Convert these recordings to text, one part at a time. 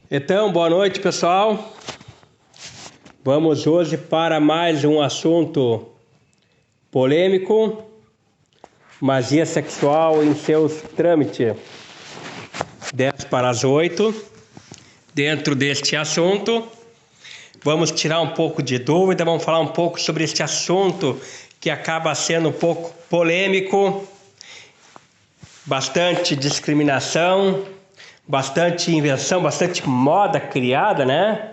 Então, boa noite, pessoal. Vamos hoje para mais um assunto polêmico, magia sexual em seus trâmites. 10 para as 8. Dentro deste assunto, vamos tirar um pouco de dúvida, vamos falar um pouco sobre este assunto que acaba sendo um pouco polêmico, bastante discriminação, bastante invenção, bastante moda criada, né?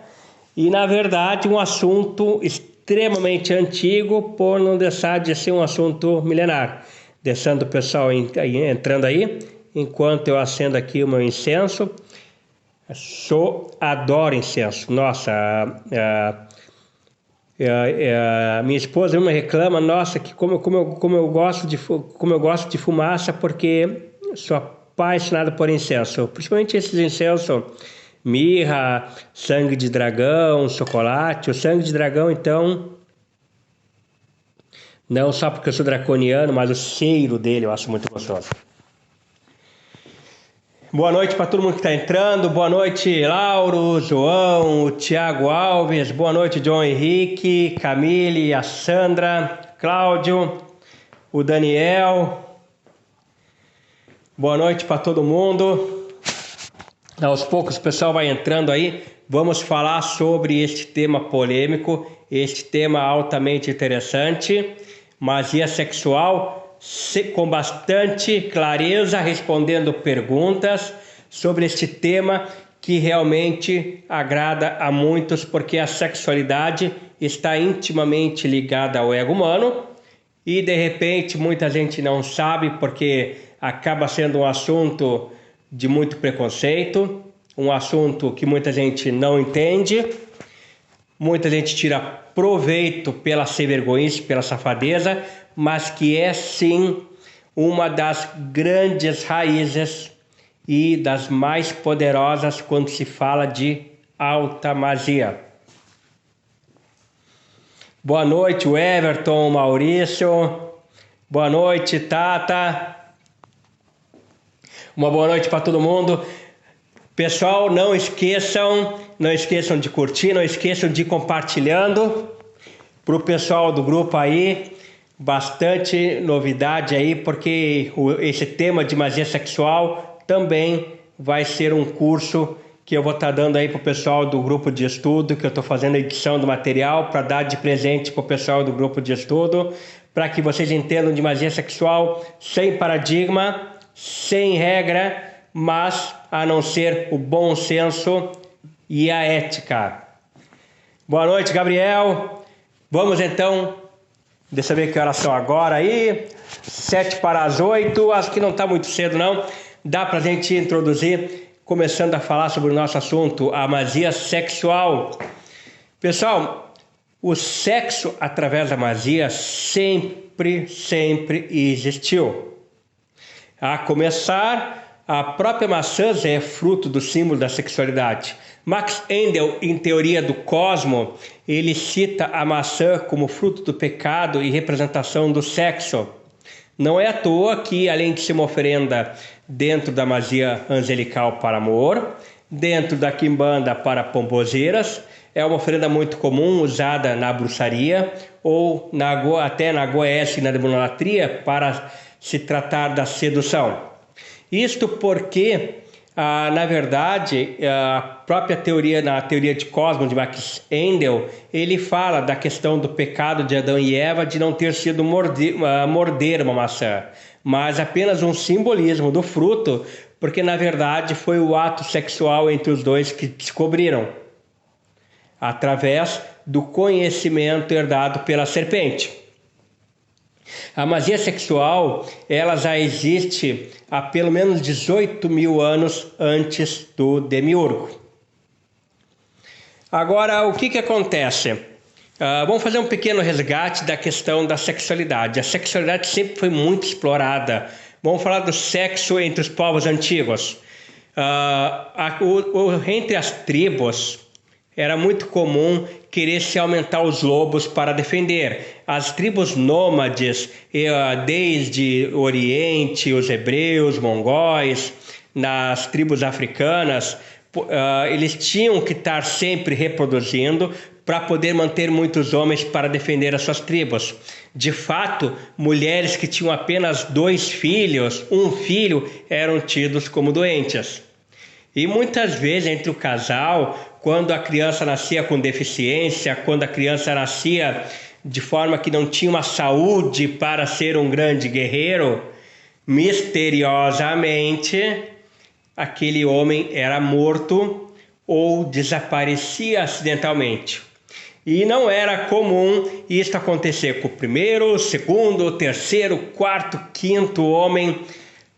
E na verdade um assunto extremamente antigo, por não deixar de ser um assunto milenar. Deixando o pessoal entrando aí, enquanto eu acendo aqui o meu incenso. Adoro incenso. Nossa, minha esposa me reclama, nossa, que como eu gosto de fumaça, porque sou apaixonado por incenso, principalmente esses incensos, mirra, sangue de dragão, chocolate. O sangue de dragão, então, não só porque eu sou draconiano, mas o cheiro dele eu acho muito gostoso. Boa noite para todo mundo que está entrando. Boa noite, Lauro, João, o Thiago Alves. Boa noite, João Henrique, Camille, a Sandra, Cláudio, o Daniel. Boa noite para todo mundo. Aos poucos o pessoal vai entrando aí. Vamos falar sobre este tema polêmico, este tema altamente interessante, magia sexual, com bastante clareza, respondendo perguntas sobre este tema que realmente agrada a muitos, porque a sexualidade está intimamente ligada ao ego humano e de repente muita gente não sabe, porque acaba sendo um assunto de muito preconceito, um assunto que muita gente não entende, muita gente tira proveito pela sem-vergonhice, pela safadeza, mas que é sim uma das grandes raízes e das mais poderosas quando se fala de alta magia. Boa noite, Everton, Maurício. Boa noite, Tata. Uma boa noite para todo mundo. Pessoal, não esqueçam de curtir, não esqueçam de ir compartilhando para o pessoal do grupo aí. Bastante novidade aí, porque esse tema de magia sexual também vai ser um curso que eu vou estar dando aí para o pessoal do grupo de estudo, que eu estou fazendo a edição do material para dar de presente para o pessoal do grupo de estudo, para que vocês entendam de magia sexual sem paradigma, sem regra, mas a não ser o bom senso e a ética. Boa noite, Gabriel. Vamos então, deixa eu ver que horas são agora aí, 7 para as 8, acho que não está muito cedo não, dá para a gente introduzir, começando a falar sobre o nosso assunto, a magia sexual. Pessoal, o sexo através da magia sempre existiu. A começar, a própria maçã é fruto do símbolo da sexualidade. Max Endel, em Teoria do Cosmo, ele cita a maçã como fruto do pecado e representação do sexo. Não é à toa que, além de ser uma oferenda dentro da magia angelical para amor, dentro da quimbanda para pomboseiras, é uma oferenda muito comum usada na bruxaria ou até na goécia e na demonolatria para se tratar da sedução. Isto porque, na verdade, a própria teoria, na Teoria de Cosmos de Max Endel, ele fala da questão do pecado de Adão e Eva de não ter sido morder uma maçã, mas apenas um simbolismo do fruto, porque na verdade foi o ato sexual entre os dois que descobriram, através do conhecimento herdado pela serpente. A magia sexual, ela já existe há pelo menos 18 mil anos antes do Demiurgo. Agora, o que acontece? Vamos fazer um pequeno resgate da questão da sexualidade. A sexualidade sempre foi muito explorada. Vamos falar do sexo entre os povos antigos. Entre as tribos era muito comum querer se aumentar os lobos para defender. As tribos nômades, desde o Oriente, os hebreus, mongóis, nas tribos africanas, eles tinham que estar sempre reproduzindo para poder manter muitos homens para defender as suas tribos. De fato, mulheres que tinham apenas 2 filhos, 1 filho, eram tidos como doentes. E muitas vezes entre o casal, quando a criança nascia com deficiência, quando a criança nascia de forma que não tinha uma saúde para ser um grande guerreiro, misteriosamente aquele homem era morto ou desaparecia acidentalmente. E não era comum isso acontecer com o primeiro, segundo, terceiro, quarto, quinto homem,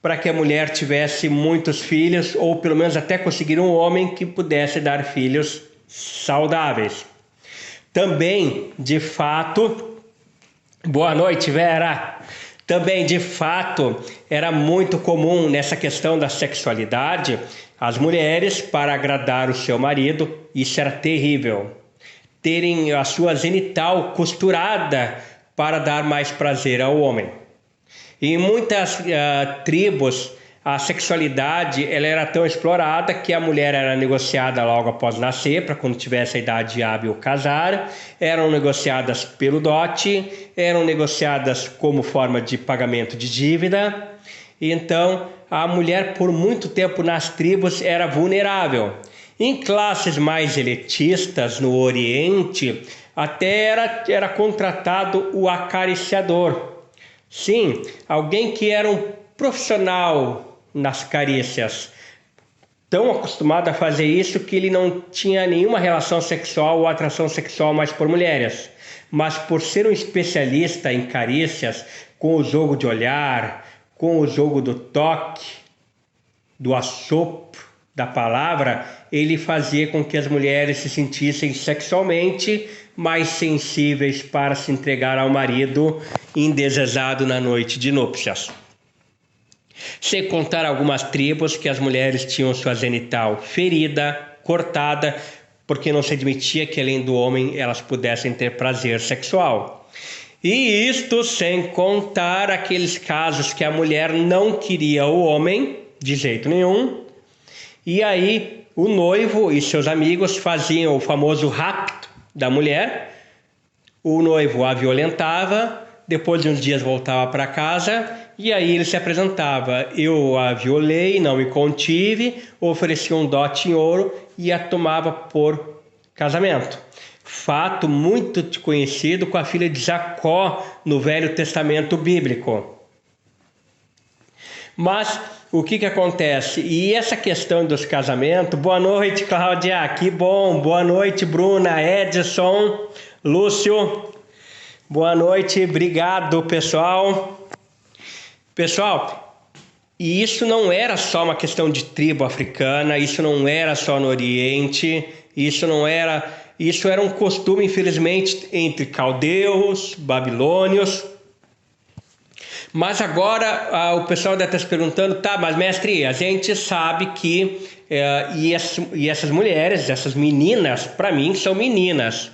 para que a mulher tivesse muitos filhos, ou pelo menos até conseguir um homem que pudesse dar filhos saudáveis. Também, de fato, boa noite, Vera. Também, de fato, era muito comum nessa questão da sexualidade, as mulheres, para agradar o seu marido, isso era terrível, terem a sua genital costurada para dar mais prazer ao homem. Em muitas tribos, a sexualidade ela era tão explorada que a mulher era negociada logo após nascer, para quando tivesse a idade hábil casar, eram negociadas pelo dote, eram negociadas como forma de pagamento de dívida. Então, a mulher por muito tempo nas tribos era vulnerável. Em classes mais elitistas no Oriente, até era contratado o acariciador. Sim, alguém que era um profissional nas carícias, tão acostumado a fazer isso que ele não tinha nenhuma relação sexual ou atração sexual mais por mulheres. Mas por ser um especialista em carícias, com o jogo de olhar, com o jogo do toque, do assopro da palavra, ele fazia com que as mulheres se sentissem sexualmente mais sensíveis para se entregar ao marido indesejado na noite de núpcias. Sem contar algumas tribos que as mulheres tinham sua genital ferida, cortada, porque não se admitia que além do homem elas pudessem ter prazer sexual. E isto sem contar aqueles casos que a mulher não queria o homem de jeito nenhum, e aí o noivo e seus amigos faziam o famoso rapto da mulher, o noivo a violentava, depois de uns dias voltava para casa e aí ele se apresentava: eu a violei, não me contive, oferecia um dote em ouro e a tomava por casamento. Fato muito conhecido com a filha de Jacó no Velho Testamento Bíblico. Mas o que acontece? E essa questão dos casamentos... Boa noite, Cláudia, que bom! Boa noite, Bruna, Edson, Lúcio. Boa noite, obrigado, pessoal. Pessoal, e isso não era só uma questão de tribo africana, isso não era só no Oriente, isso era um costume, infelizmente, entre caldeus, babilônios. Mas agora o pessoal deve estar se perguntando: tá, mas mestre, a gente sabe que essas mulheres, essas meninas, para mim são meninas,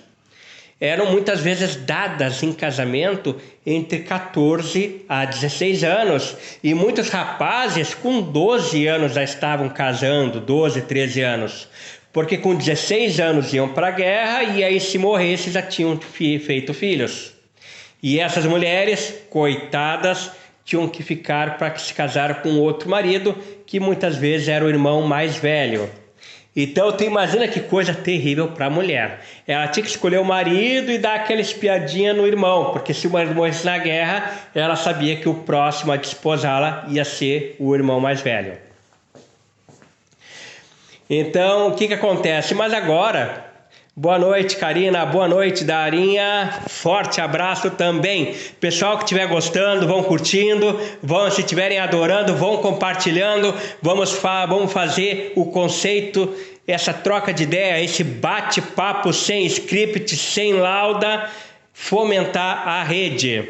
eram muitas vezes dadas em casamento entre 14 a 16 anos. E muitos rapazes com 12 anos já estavam casando, 12, 13 anos. Porque com 16 anos iam para a guerra e aí se morresse já tinham feito filhos. E essas mulheres, coitadas, tinham que ficar para se casar com outro marido, que muitas vezes era o irmão mais velho. Então tu imagina que coisa terrível para a mulher. Ela tinha que escolher o marido e dar aquela espiadinha no irmão, porque se o marido morresse na guerra, ela sabia que o próximo a desposá-la ia ser o irmão mais velho. Então o que acontece? Mas agora Boa noite, Karina. Boa noite, Darinha. Forte abraço também. Pessoal que estiver gostando, vão curtindo. Se estiverem adorando, vão compartilhando. Vamos fazer o conceito, essa troca de ideia, esse bate-papo sem script, sem lauda, fomentar a rede.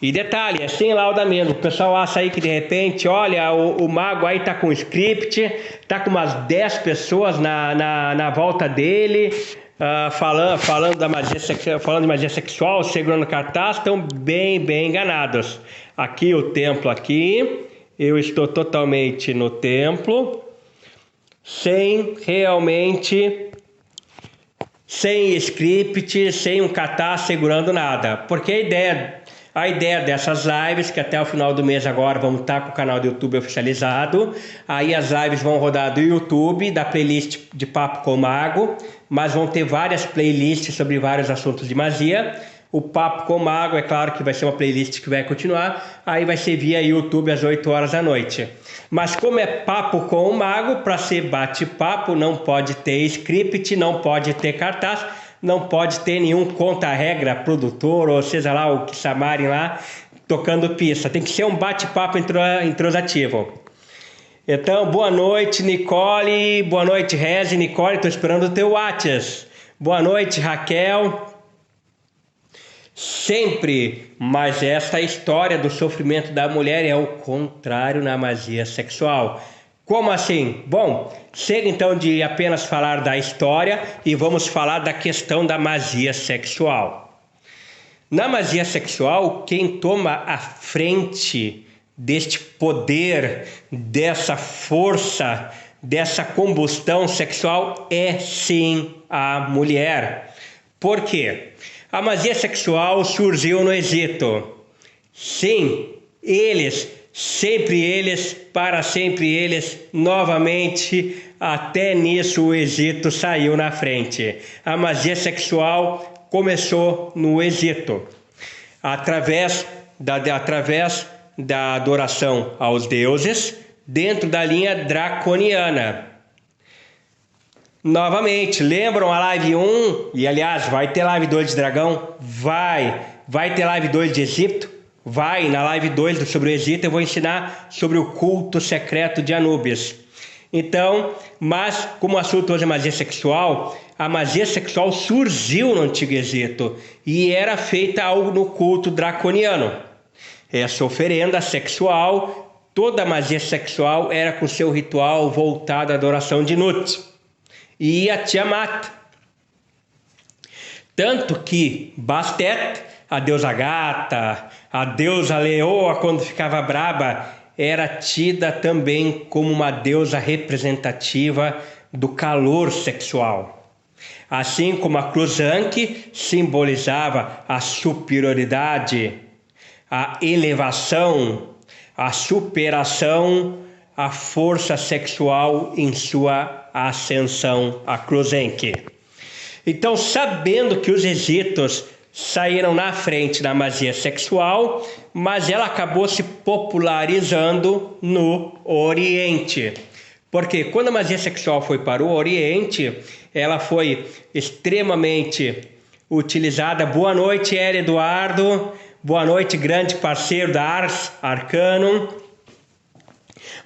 E detalhe, é sem lauda mesmo. O pessoal acha aí que de repente, olha, o mago aí tá com script, tá com umas 10 pessoas na volta dele, falando de magia sexual, segurando cartaz, estão bem enganados. Aqui o templo aqui, eu estou totalmente no templo, sem script, sem um cartaz segurando nada. Porque a ideia dessas lives, que até o final do mês agora vamos estar com o canal do YouTube oficializado. Aí as lives vão rodar do YouTube, da playlist de Papo com o Mago, mas vão ter várias playlists sobre vários assuntos de magia. O Papo com o Mago, é claro que vai ser uma playlist que vai continuar, aí vai ser via YouTube às 8 horas da noite. Mas como é Papo com o Mago, para ser bate-papo, não pode ter script, não pode ter cartaz, não pode ter nenhum contra-regra, produtor, ou seja lá, o que chamarem lá, tocando pista. Tem que ser um bate-papo introsativo. Então, boa noite, Nicole. Boa noite, Rezi. Nicole, estou esperando o teu WhatsApp. Boa noite, Raquel. Sempre, mas essa história do sofrimento da mulher é o contrário na magia sexual. Como assim? Bom, chega então de apenas falar da história e vamos falar da questão da magia sexual. Na magia sexual, quem toma a frente deste poder, dessa força, dessa combustão sexual é sim a mulher. Por quê? A magia sexual surgiu no Egito. Sim, sempre eles, para sempre eles, novamente, até nisso o Egito saiu na frente. A magia sexual começou no Egito, através da adoração aos deuses, dentro da linha draconiana. Novamente, lembram a live 1? E aliás, vai ter live 2 de dragão? Vai ter live 2 de Egito? Vai, na live 2 sobre o Egito eu vou ensinar sobre o culto secreto de Anubis. Então, mas como o assunto hoje é magia sexual, a magia sexual surgiu no Antigo Egito e era feita no culto draconiano. Essa oferenda sexual, toda a magia sexual era com seu ritual voltado à adoração de Nut e a Tiamat. Tanto que Bastet, a deusa gata, a deusa leoa quando ficava braba, era tida também como uma deusa representativa do calor sexual. Assim como a cruz Anki simbolizava a superioridade, a elevação, a superação, a força sexual em sua ascensão, a cruz Anki. Então, sabendo que os egípcios saíram na frente da magia sexual, mas ela acabou se popularizando no Oriente. Porque quando a magia sexual foi para o Oriente, ela foi extremamente utilizada. Boa noite, Hélio Eduardo. Boa noite, grande parceiro da Ars Arcanum.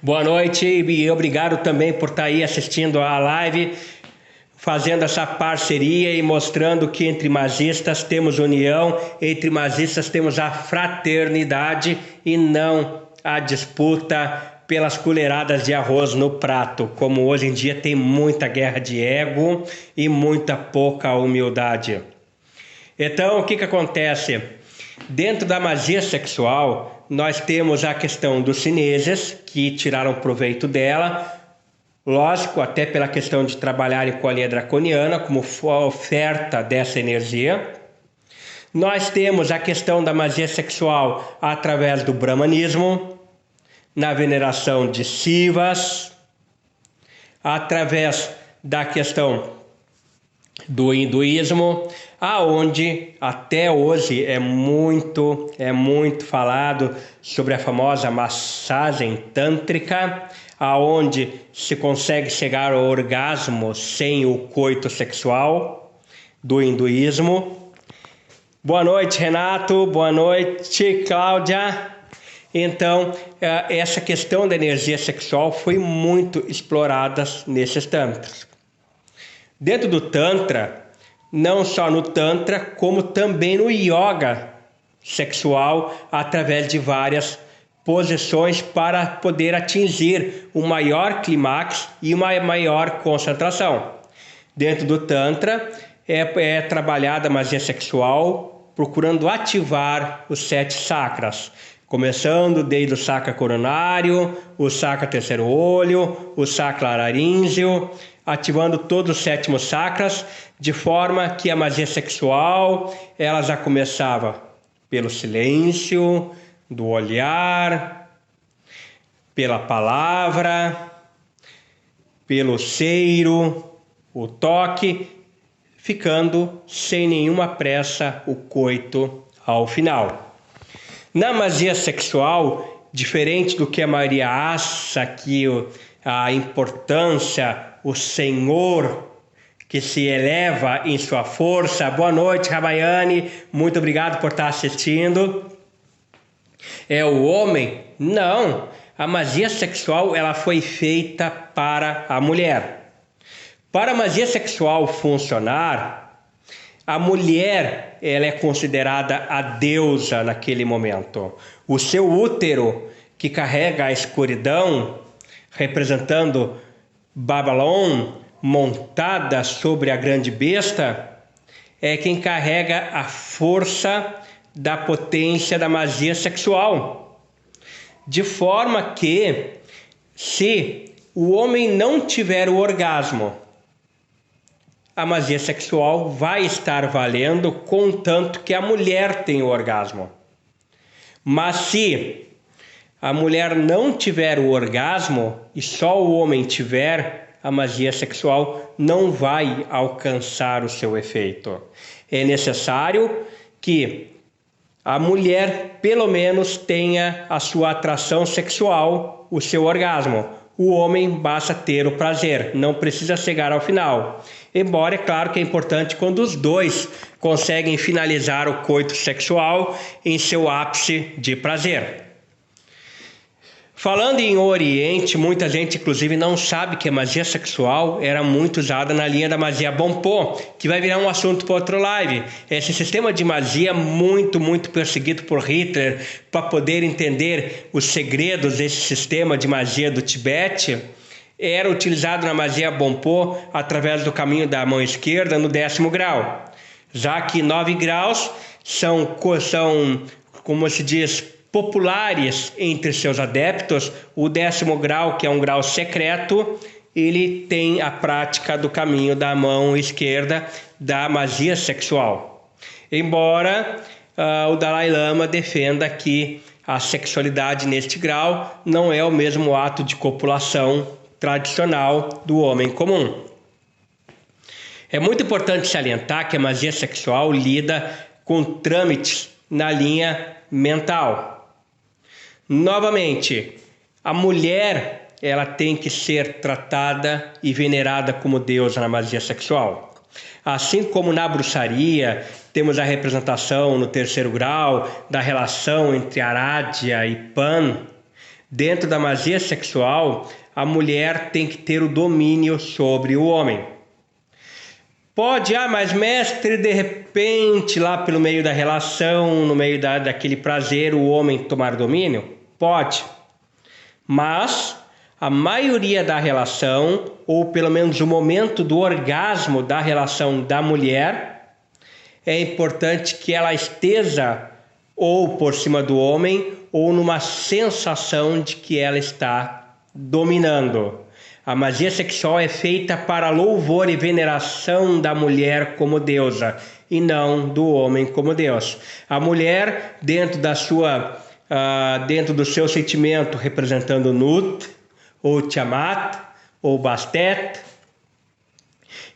Boa noite e obrigado também por estar aí assistindo a live, fazendo essa parceria e mostrando que entre magistas temos união, entre magistas temos a fraternidade e não a disputa pelas colheradas de arroz no prato, como hoje em dia tem muita guerra de ego e muita pouca humildade. Então, o que acontece? Dentro da magia sexual, nós temos a questão dos chineses, que tiraram proveito dela, lógico, até pela questão de trabalharem com a linha draconiana, como oferta dessa energia. Nós temos a questão da magia sexual através do brahmanismo, na veneração de Shivas, através da questão do hinduísmo, aonde até hoje é muito falado sobre a famosa massagem tântrica, aonde se consegue chegar ao orgasmo sem o coito sexual. do hinduísmo. Boa noite, Renato. Boa noite, Cláudia. Então, essa questão da energia sexual foi muito explorada nesses tantras. Dentro do Tantra, não só no Tantra, como também no Yoga sexual, através de várias posições para poder atingir um maior clímax e uma maior concentração. Dentro do Tantra, é trabalhada a magia sexual, procurando ativar os 7 chakras, começando desde o chakra coronário, o chakra terceiro olho, o chakra laríngeo, ativando todos os 7 chakras, de forma que a magia sexual ela já começava pelo silêncio, do olhar, pela palavra, pelo cheiro, o toque, ficando sem nenhuma pressa o coito ao final. Na magia sexual, diferente do que a maioria acha que a importância, o Senhor que se eleva em sua força. Boa noite, Ramayane, muito obrigado por estar assistindo. É o homem? Não, a magia sexual ela foi feita para a mulher. Para a magia sexual funcionar, a mulher ela é considerada a deusa naquele momento. O seu útero, que carrega a escuridão, representando Babylon, montada sobre a grande besta, é quem carrega a força da potência da magia sexual. De forma que, se o homem não tiver o orgasmo, a magia sexual vai estar valendo, contanto que a mulher tenha o orgasmo. Mas se a mulher não tiver o orgasmo e só o homem tiver, a magia sexual não vai alcançar o seu efeito. É necessário que a mulher, pelo menos, tenha a sua atração sexual, o seu orgasmo. O homem basta ter o prazer, não precisa chegar ao final. Embora, é claro que é importante quando os dois conseguem finalizar o coito sexual em seu ápice de prazer. Falando em Oriente, muita gente inclusive não sabe que a magia sexual era muito usada na linha da magia Bonpo, que vai virar um assunto para outra live. Esse sistema de magia muito perseguido por Hitler para poder entender os segredos desse sistema de magia do Tibete, era utilizado na magia Bonpo através do caminho da mão esquerda no 10º grau, já que 9 graus são como se diz, populares entre seus adeptos. O 10º grau, que é um grau secreto, ele tem a prática do caminho da mão esquerda da magia sexual. Embora o Dalai Lama defenda que a sexualidade neste grau não é o mesmo ato de copulação tradicional do homem comum. É muito importante salientar que a magia sexual lida com trâmites na linha mental. Novamente, a mulher ela tem que ser tratada e venerada como deusa na magia sexual. Assim como na bruxaria temos a representação no 3º grau da relação entre Arádia e Pan, dentro da magia sexual a mulher tem que ter o domínio sobre o homem. Pode, mas mestre, de repente, lá pelo meio da relação, no meio daquele prazer, o homem tomar domínio? Pode. Mas a maioria da relação, ou pelo menos o momento do orgasmo da relação da mulher, é importante que ela esteja ou por cima do homem, ou numa sensação de que ela está dominando. A magia sexual é feita para louvor e veneração da mulher como deusa e não do homem como Deus. A mulher, dentro do seu sentimento, representando Nut, ou Tiamat, ou Bastet,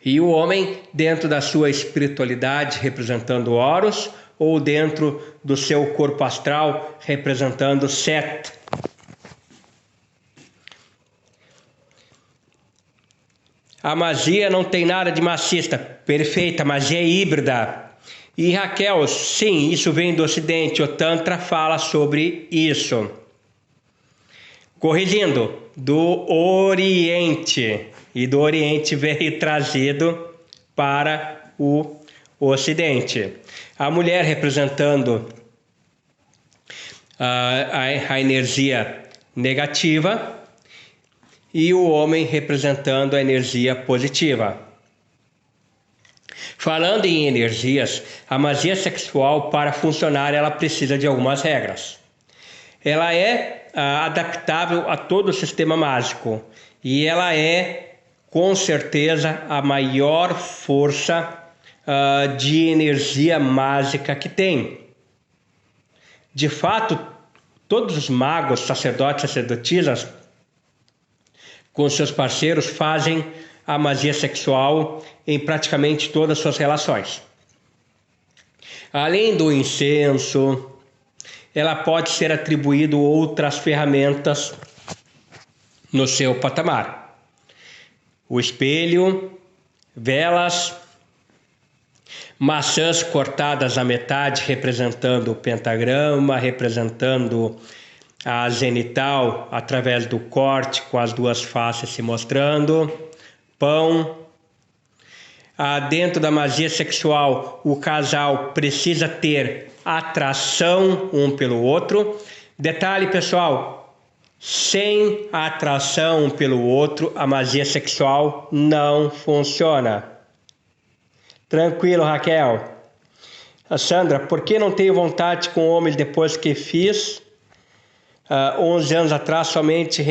e o homem, dentro da sua espiritualidade, representando Horus, ou dentro do seu corpo astral, representando Set. A magia não tem nada de macista. Perfeita, a magia é híbrida. E Raquel, sim, isso vem do Ocidente. O Tantra fala sobre isso. Corrigindo, do Oriente. E do Oriente veio trazido para o Ocidente. A mulher representando a energia negativa e o homem representando a energia positiva. Falando em energias, a magia sexual, para funcionar, ela precisa de algumas regras. Ela é adaptável a todo o sistema mágico e ela é, com certeza, a maior força de energia mágica que tem. De fato, todos os magos, sacerdotes, sacerdotisas, com seus parceiros, fazem a magia sexual em praticamente todas as suas relações. Além do incenso, ela pode ser atribuído outras ferramentas no seu patamar. O espelho, velas, maçãs cortadas à metade, representando o pentagrama, representando a zenital através do corte com as duas faces se mostrando, pão. Dentro da magia sexual, o casal precisa ter atração um pelo outro. Detalhe, pessoal, sem atração um pelo outro, a magia sexual não funciona. Tranquilo, Raquel. Sandra, por que não tenho vontade com homens depois que fiz? 11 anos atrás somente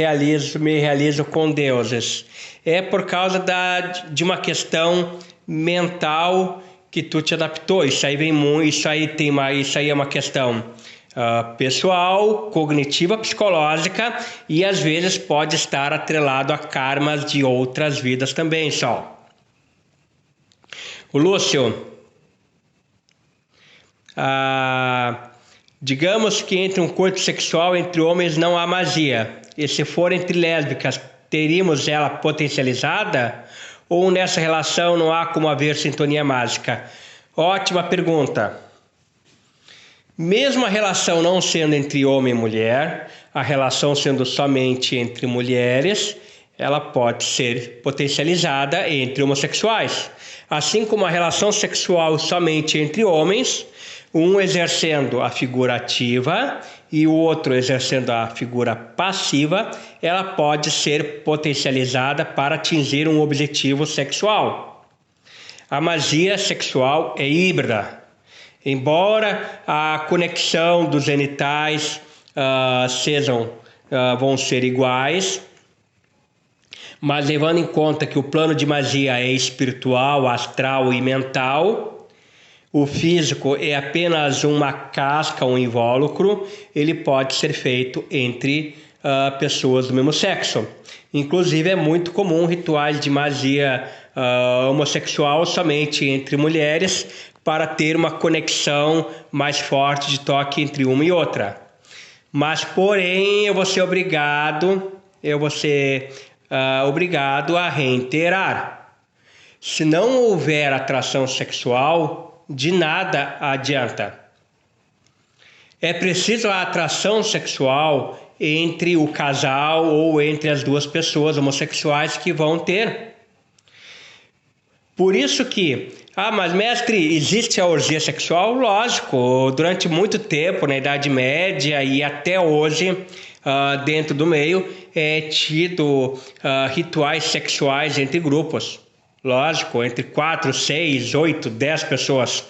me realizo com deuses. É por causa de uma questão mental que tu te adaptou. Isso aí é uma questão pessoal, cognitiva, psicológica e às vezes pode estar atrelado a karmas de outras vidas também, Sol. O Lúcio, digamos que entre um coito sexual entre homens não há magia. E se for entre lésbicas, teríamos ela potencializada? Ou nessa relação não há como haver sintonia mágica? Ótima pergunta. Mesmo a relação não sendo entre homem e mulher, a relação sendo somente entre mulheres, ela pode ser potencializada entre homossexuais. Assim como a relação sexual somente entre homens, um exercendo a figura ativa e o outro exercendo a figura passiva, ela pode ser potencializada para atingir um objetivo sexual. A magia sexual é híbrida. Embora a conexão dos genitais vão ser iguais, mas levando em conta que o plano de magia é espiritual, astral e mental, o físico é apenas uma casca, um invólucro, ele pode ser feito entre pessoas do mesmo sexo. Inclusive é muito comum rituais de magia homossexual somente entre mulheres para ter uma conexão mais forte de toque entre uma e outra. Mas porém eu vou ser obrigado a reiterar. Se não houver atração sexual, de nada adianta. É preciso a atração sexual entre o casal ou entre as duas pessoas homossexuais que vão ter. Por isso que, mas mestre, existe a orgia sexual? Lógico, durante muito tempo, na Idade Média e até hoje, dentro do meio, é tido rituais sexuais entre grupos. Lógico, entre 4, 6, 8, 10 pessoas.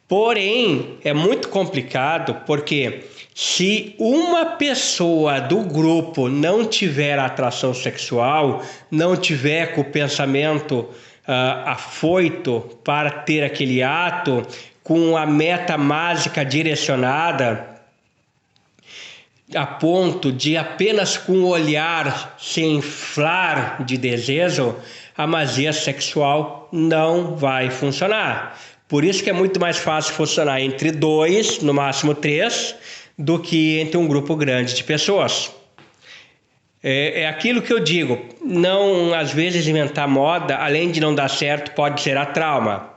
Porém, é muito complicado porque se uma pessoa do grupo não tiver atração sexual, não tiver com o pensamento afoito para ter aquele ato, com a meta mágica direcionada, a ponto de apenas com o olhar se inflar de desejo, a magia sexual não vai funcionar. Por isso que é muito mais fácil funcionar entre 2, no máximo 3, do que entre um grupo grande de pessoas. É aquilo que eu digo, não, às vezes inventar moda, além de não dar certo, pode gerar trauma.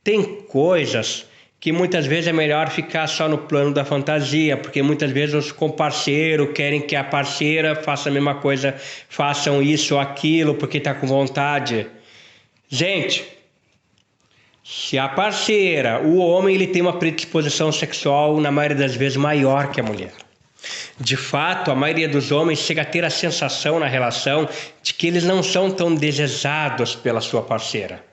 Tem coisas que muitas vezes é melhor ficar só no plano da fantasia, porque muitas vezes os comparceiros querem que a parceira faça a mesma coisa, façam isso ou aquilo, porque está com vontade. Gente, se a parceira, o homem, ele tem uma predisposição sexual na maioria das vezes maior que a mulher. De fato, a maioria dos homens chega a ter a sensação na relação de que eles não são tão desejados pela sua parceira.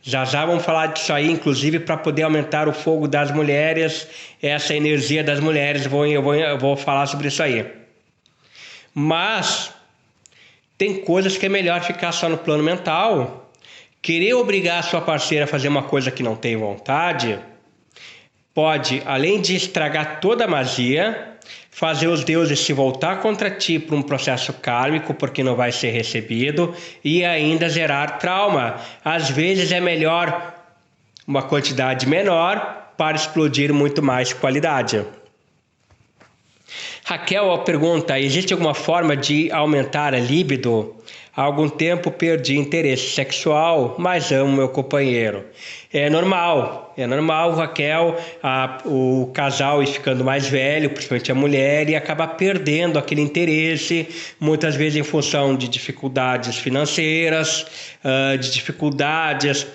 Já vamos falar disso aí, inclusive para poder aumentar o fogo das mulheres, essa energia das mulheres, eu vou falar sobre isso aí. Mas tem coisas que é melhor ficar só no plano mental. Querer obrigar a sua parceira a fazer uma coisa que não tem vontade pode, além de estragar toda a magia, fazer os deuses se voltar contra ti por um processo kármico, porque não vai ser recebido, e ainda gerar trauma. Às vezes é melhor uma quantidade menor para explodir muito mais qualidade. Raquel pergunta: existe alguma forma de aumentar a libido? Há algum tempo perdi interesse sexual, mas amo meu companheiro. É normal, Raquel, o casal ir ficando mais velho, principalmente a mulher, e acaba perdendo aquele interesse, muitas vezes em função de dificuldades financeiras, de dificuldades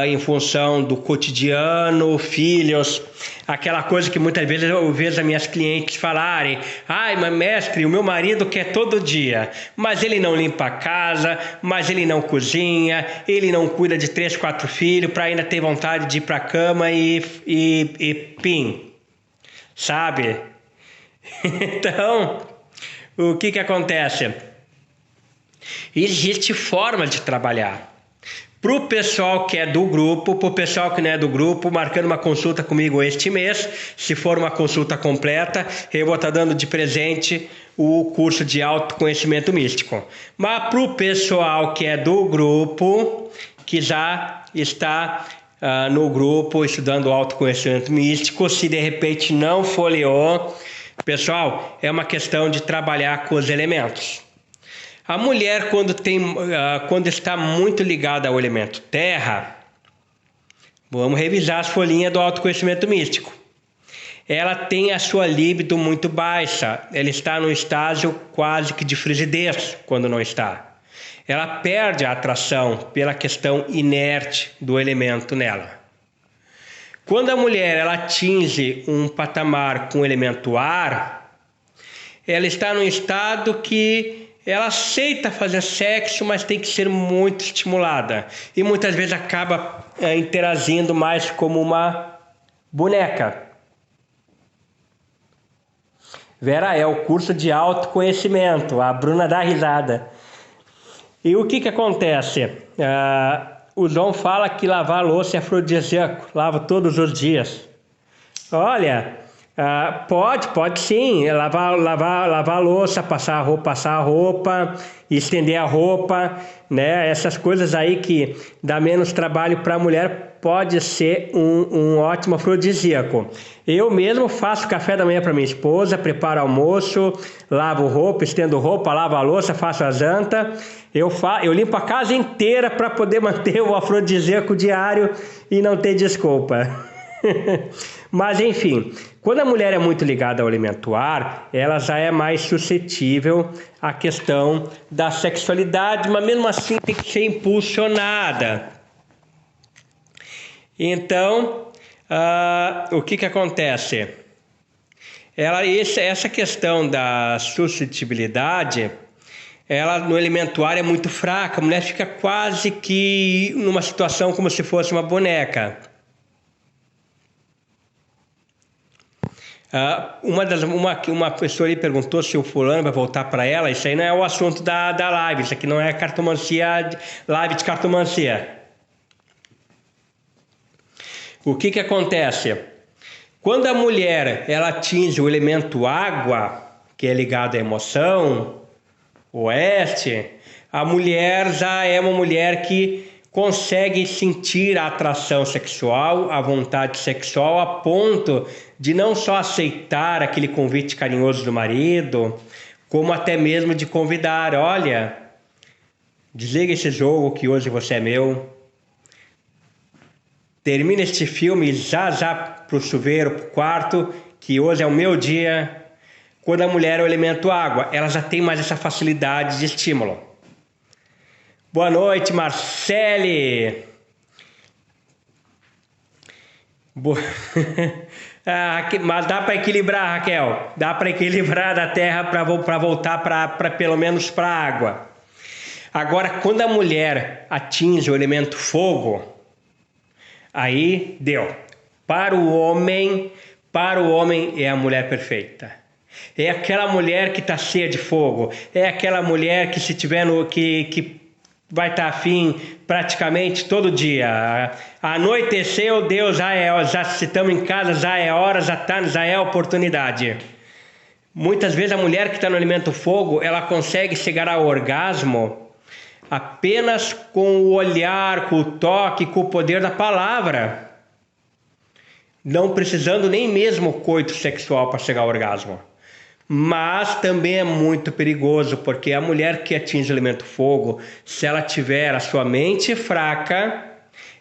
em função do cotidiano, filhos, aquela coisa que muitas vezes eu vejo as minhas clientes falarem: ai, mas mestre, o meu marido quer todo dia, mas ele não limpa a casa, mas ele não cozinha, ele não cuida de 3, 4 filhos para ainda ter vontade de ir para a cama e pim, sabe? Então, o que acontece? Existe forma de trabalhar. Para o pessoal que é do grupo, para o pessoal que não é do grupo, marcando uma consulta comigo este mês, se for uma consulta completa, eu vou estar dando de presente o curso de autoconhecimento místico. Mas para o pessoal que é do grupo, que já está no grupo estudando autoconhecimento místico, se de repente não folheou, pessoal, é uma questão de trabalhar com os elementos. A mulher, quando está muito ligada ao elemento terra, vamos revisar as folhinhas do autoconhecimento místico. Ela tem a sua libido muito baixa, ela está num estágio quase que de frigidez quando não está. Ela perde a atração pela questão inerte do elemento nela. Quando a mulher ela atinge um patamar com o elemento ar, ela está num estado que ela aceita fazer sexo, mas tem que ser muito estimulada. E muitas vezes acaba interagindo mais como uma boneca. Vera, é o curso de autoconhecimento. A Bruna dá risada. E o que acontece? O João fala que lavar a louça é afrodisíaco. Lava todos os dias. Olha... pode sim, lavar a louça, passar a roupa, estender a roupa, né? Essas coisas aí que dá menos trabalho para a mulher pode ser um ótimo afrodisíaco. Eu mesmo faço café da manhã para minha esposa, preparo almoço, lavo roupa, estendo roupa, lavo a louça, faço a janta. Eu limpo a casa inteira para poder manter o afrodisíaco diário e não ter desculpa. Mas enfim, quando a mulher é muito ligada ao elemento ar, ela já é mais suscetível à questão da sexualidade, mas mesmo assim tem que ser impulsionada. Então, o que acontece? Essa questão da suscetibilidade, ela no elemento ar é muito fraca, a mulher fica quase que numa situação como se fosse uma boneca. Uma pessoa ali perguntou se o fulano vai voltar para ela. Isso aí não é o assunto da live. Isso aqui não é live de cartomancia. O que acontece? Quando a mulher ela atinge o elemento água, que é ligado à emoção, oeste, a mulher já é uma mulher que consegue sentir a atração sexual, a vontade sexual, a ponto de não só aceitar aquele convite carinhoso do marido, como até mesmo de convidar, olha, desliga esse jogo que hoje você é meu, termina este filme já pro chuveiro, pro quarto, que hoje é o meu dia. Quando a mulher é o elemento água, ela já tem mais essa facilidade de estímulo. Boa noite, Marcele. Mas dá para equilibrar, Raquel. Dá para equilibrar da terra para voltar pelo menos para a água. Agora, quando a mulher atinge o elemento fogo, aí deu. Para o homem é a mulher perfeita. É aquela mulher que está cheia de fogo. É aquela mulher que se tiver que vai estar afim praticamente todo dia. Anoiteceu, Deus já se estamos em casa, já é hora, já é oportunidade. Muitas vezes a mulher que está no elemento fogo, ela consegue chegar ao orgasmo apenas com o olhar, com o toque, com o poder da palavra. Não precisando nem mesmo coito sexual para chegar ao orgasmo. Mas também é muito perigoso, porque a mulher que atinge o elemento fogo, se ela tiver a sua mente fraca,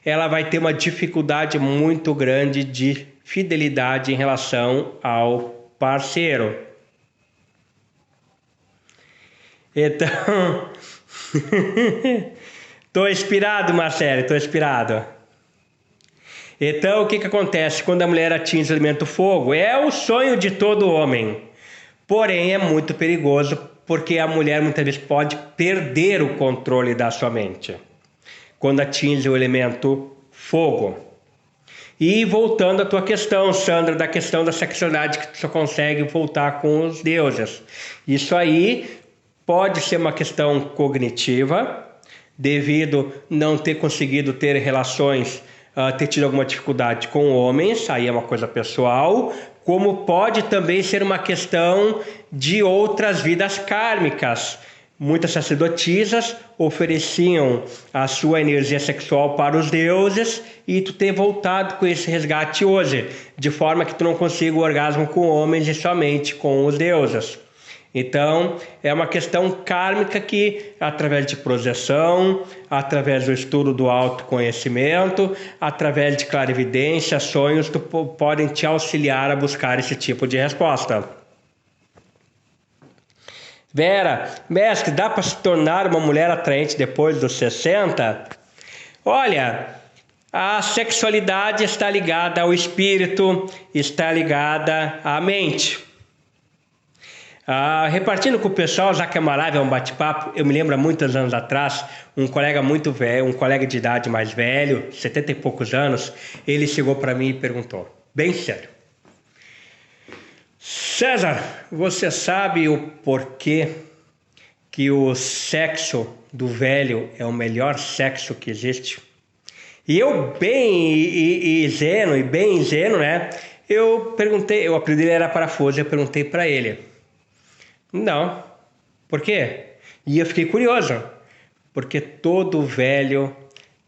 ela vai ter uma dificuldade muito grande de fidelidade em relação ao parceiro. Então, tô inspirado, Marcelo, tô inspirado. Então, o que acontece quando a mulher atinge o elemento fogo? É o sonho de todo homem. Porém, é muito perigoso, porque a mulher muitas vezes pode perder o controle da sua mente quando atinge o elemento fogo. E voltando à tua questão, Sandra, da questão da sexualidade, que tu só consegue voltar com os deuses. Isso aí pode ser uma questão cognitiva, devido não ter conseguido ter relações, ter tido alguma dificuldade com homens, aí é uma coisa pessoal, como pode também ser uma questão de outras vidas kármicas. Muitas sacerdotisas ofereciam a sua energia sexual para os deuses e tu ter voltado com esse resgate hoje, de forma que tu não consiga o orgasmo com homens e somente com os deuses. Então, é uma questão kármica que, através de projeção, através do estudo do autoconhecimento, através de clarividência, sonhos, podem te auxiliar a buscar esse tipo de resposta. Vera, mestre, dá para se tornar uma mulher atraente depois dos 60? Olha, a sexualidade está ligada ao espírito, está ligada à mente. Repartindo com o pessoal, já que é maravilha, é um bate-papo, eu me lembro há muitos anos atrás, um colega muito velho, um colega de idade mais velho, 70 e poucos anos, ele chegou para mim e perguntou, bem sério, César, você sabe o porquê que o sexo do velho é o melhor sexo que existe? E eu bem ingênuo, né? Eu perguntei, o apelido dele era Parafuso, eu perguntei para ele. Não. Por quê? E eu fiquei curioso. Porque todo velho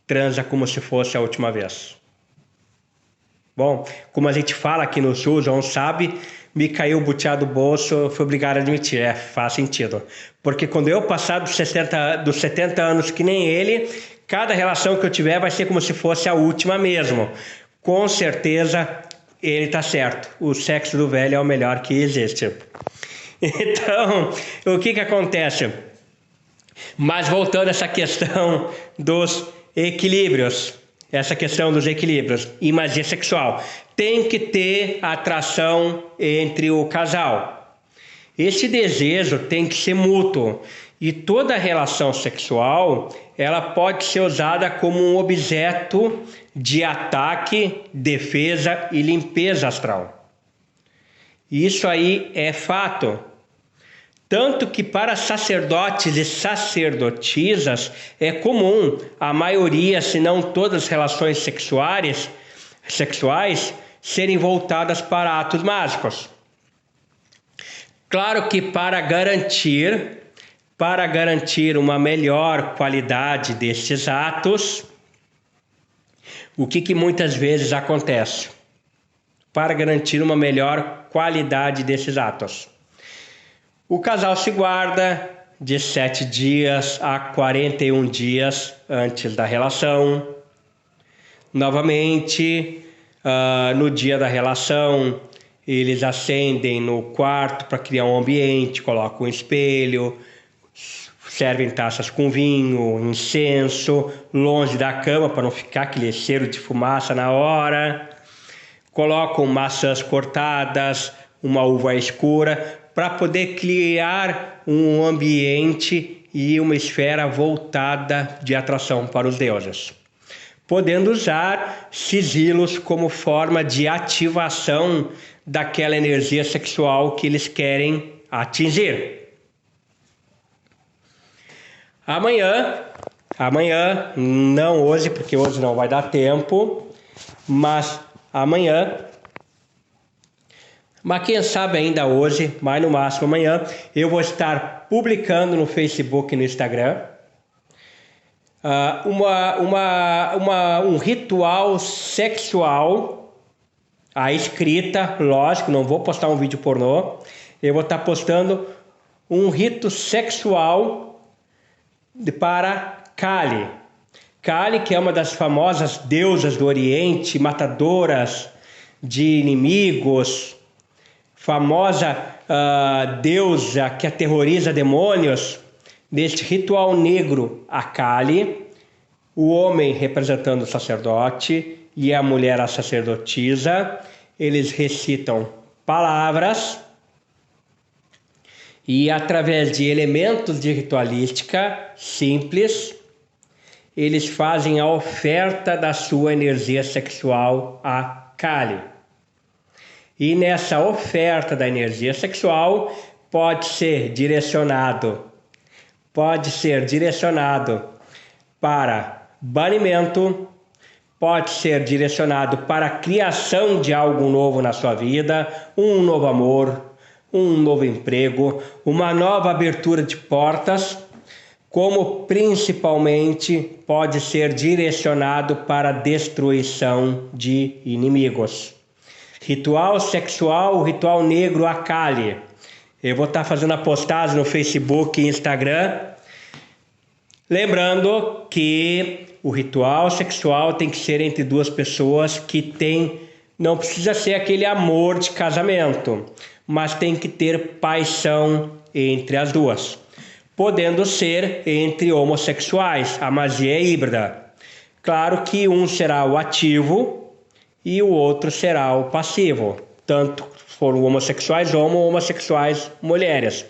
transa como se fosse a última vez. Bom, como a gente fala aqui no Sul, João sabe, me caiu o butiá do bolso, fui obrigado a admitir. Faz sentido. Porque quando eu passar dos 70 anos que nem ele, cada relação que eu tiver vai ser como se fosse a última mesmo. Com certeza, ele está certo. O sexo do velho é o melhor que existe. Então, o que acontece? Mas voltando a essa questão dos equilíbrios, e magia sexual, tem que ter atração entre o casal. Esse desejo tem que ser mútuo e toda relação sexual, ela pode ser usada como um objeto de ataque, defesa e limpeza astral. Isso aí é fato. Tanto que para sacerdotes e sacerdotisas é comum a maioria, se não todas as relações sexuais serem voltadas para atos mágicos. Claro que para garantir uma melhor qualidade destes atos, o que muitas vezes acontece? Para garantir uma melhor qualidade desses atos, O casal se guarda de 7 dias a 41 dias antes da relação. Novamente, no dia da relação, eles acendem no quarto para criar um ambiente, colocam um espelho, servem taças com vinho, incenso, longe da cama para não ficar aquele cheiro de fumaça na hora. Colocam maçãs cortadas, uma uva escura, para poder criar um ambiente e uma esfera voltada de atração para os deuses. Podendo usar sigilos como forma de ativação daquela energia sexual que eles querem atingir. Amanhã, não hoje, porque hoje não vai dar tempo, mas amanhã, mas quem sabe ainda hoje, mas no máximo amanhã, eu vou estar publicando no Facebook e no Instagram um ritual sexual, a escrita, lógico, não vou postar um vídeo pornô, eu vou estar postando um rito sexual para Kali. Kali, que é uma das famosas deusas do Oriente, matadoras de inimigos, famosa deusa que aterroriza demônios. Neste ritual negro, a Kali, o homem representando o sacerdote e a mulher a sacerdotisa, eles recitam palavras e através de elementos de ritualística simples, eles fazem a oferta da sua energia sexual a Kali. E nessa oferta da energia sexual pode ser direcionado para banimento, pode ser direcionado para a criação de algo novo na sua vida, um novo amor, um novo emprego, uma nova abertura de portas, como principalmente pode ser direcionado para a destruição de inimigos. Ritual sexual, ritual negro a Kali. Eu vou estar fazendo a postagem no Facebook e Instagram. Lembrando que o ritual sexual tem que ser entre duas pessoas que têm, não precisa ser aquele amor de casamento, mas tem que ter paixão entre as duas. Podendo ser entre homossexuais, a magia é híbrida. Claro que um será o ativo e o outro será o passivo, tanto foram homossexuais homens ou homossexuais mulheres.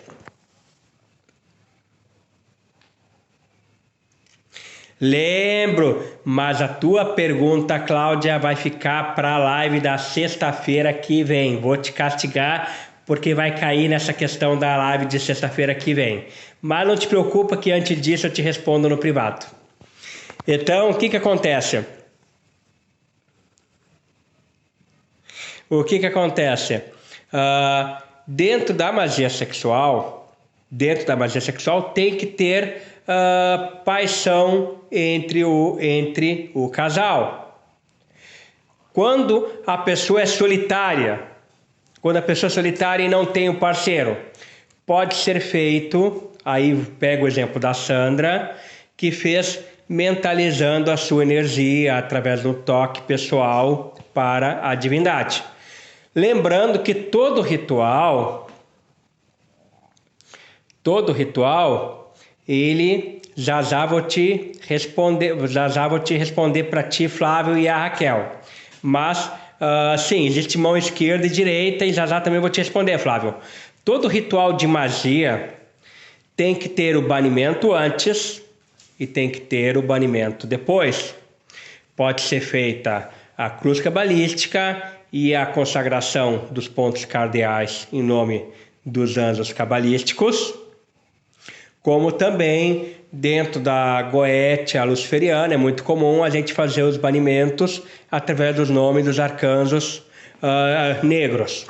Lembro, mas a tua pergunta, Cláudia, vai ficar para a live da sexta-feira que vem. Vou te castigar porque vai cair nessa questão da live de sexta-feira que vem. Mas não te preocupa que antes disso eu te respondo no privado. Então, o que acontece? O que acontece? Dentro da magia sexual, tem que ter paixão entre o casal. Quando a pessoa é solitária, e não tem um parceiro, pode ser feito, aí pega o exemplo da Sandra, que fez mentalizando a sua energia através do toque pessoal para a divindade. Lembrando que todo ritual, ele já vou te responder para ti, Flávio, e a Raquel. Mas sim, existe mão esquerda e direita, e já também vou te responder, Flávio. Todo ritual de magia tem que ter o banimento antes e tem que ter o banimento depois. Pode ser feita a cruz cabalística e a consagração dos pontos cardeais em nome dos anjos cabalísticos, como também dentro da Goétia luciferiana é muito comum a gente fazer os banimentos através dos nomes dos arcanjos negros.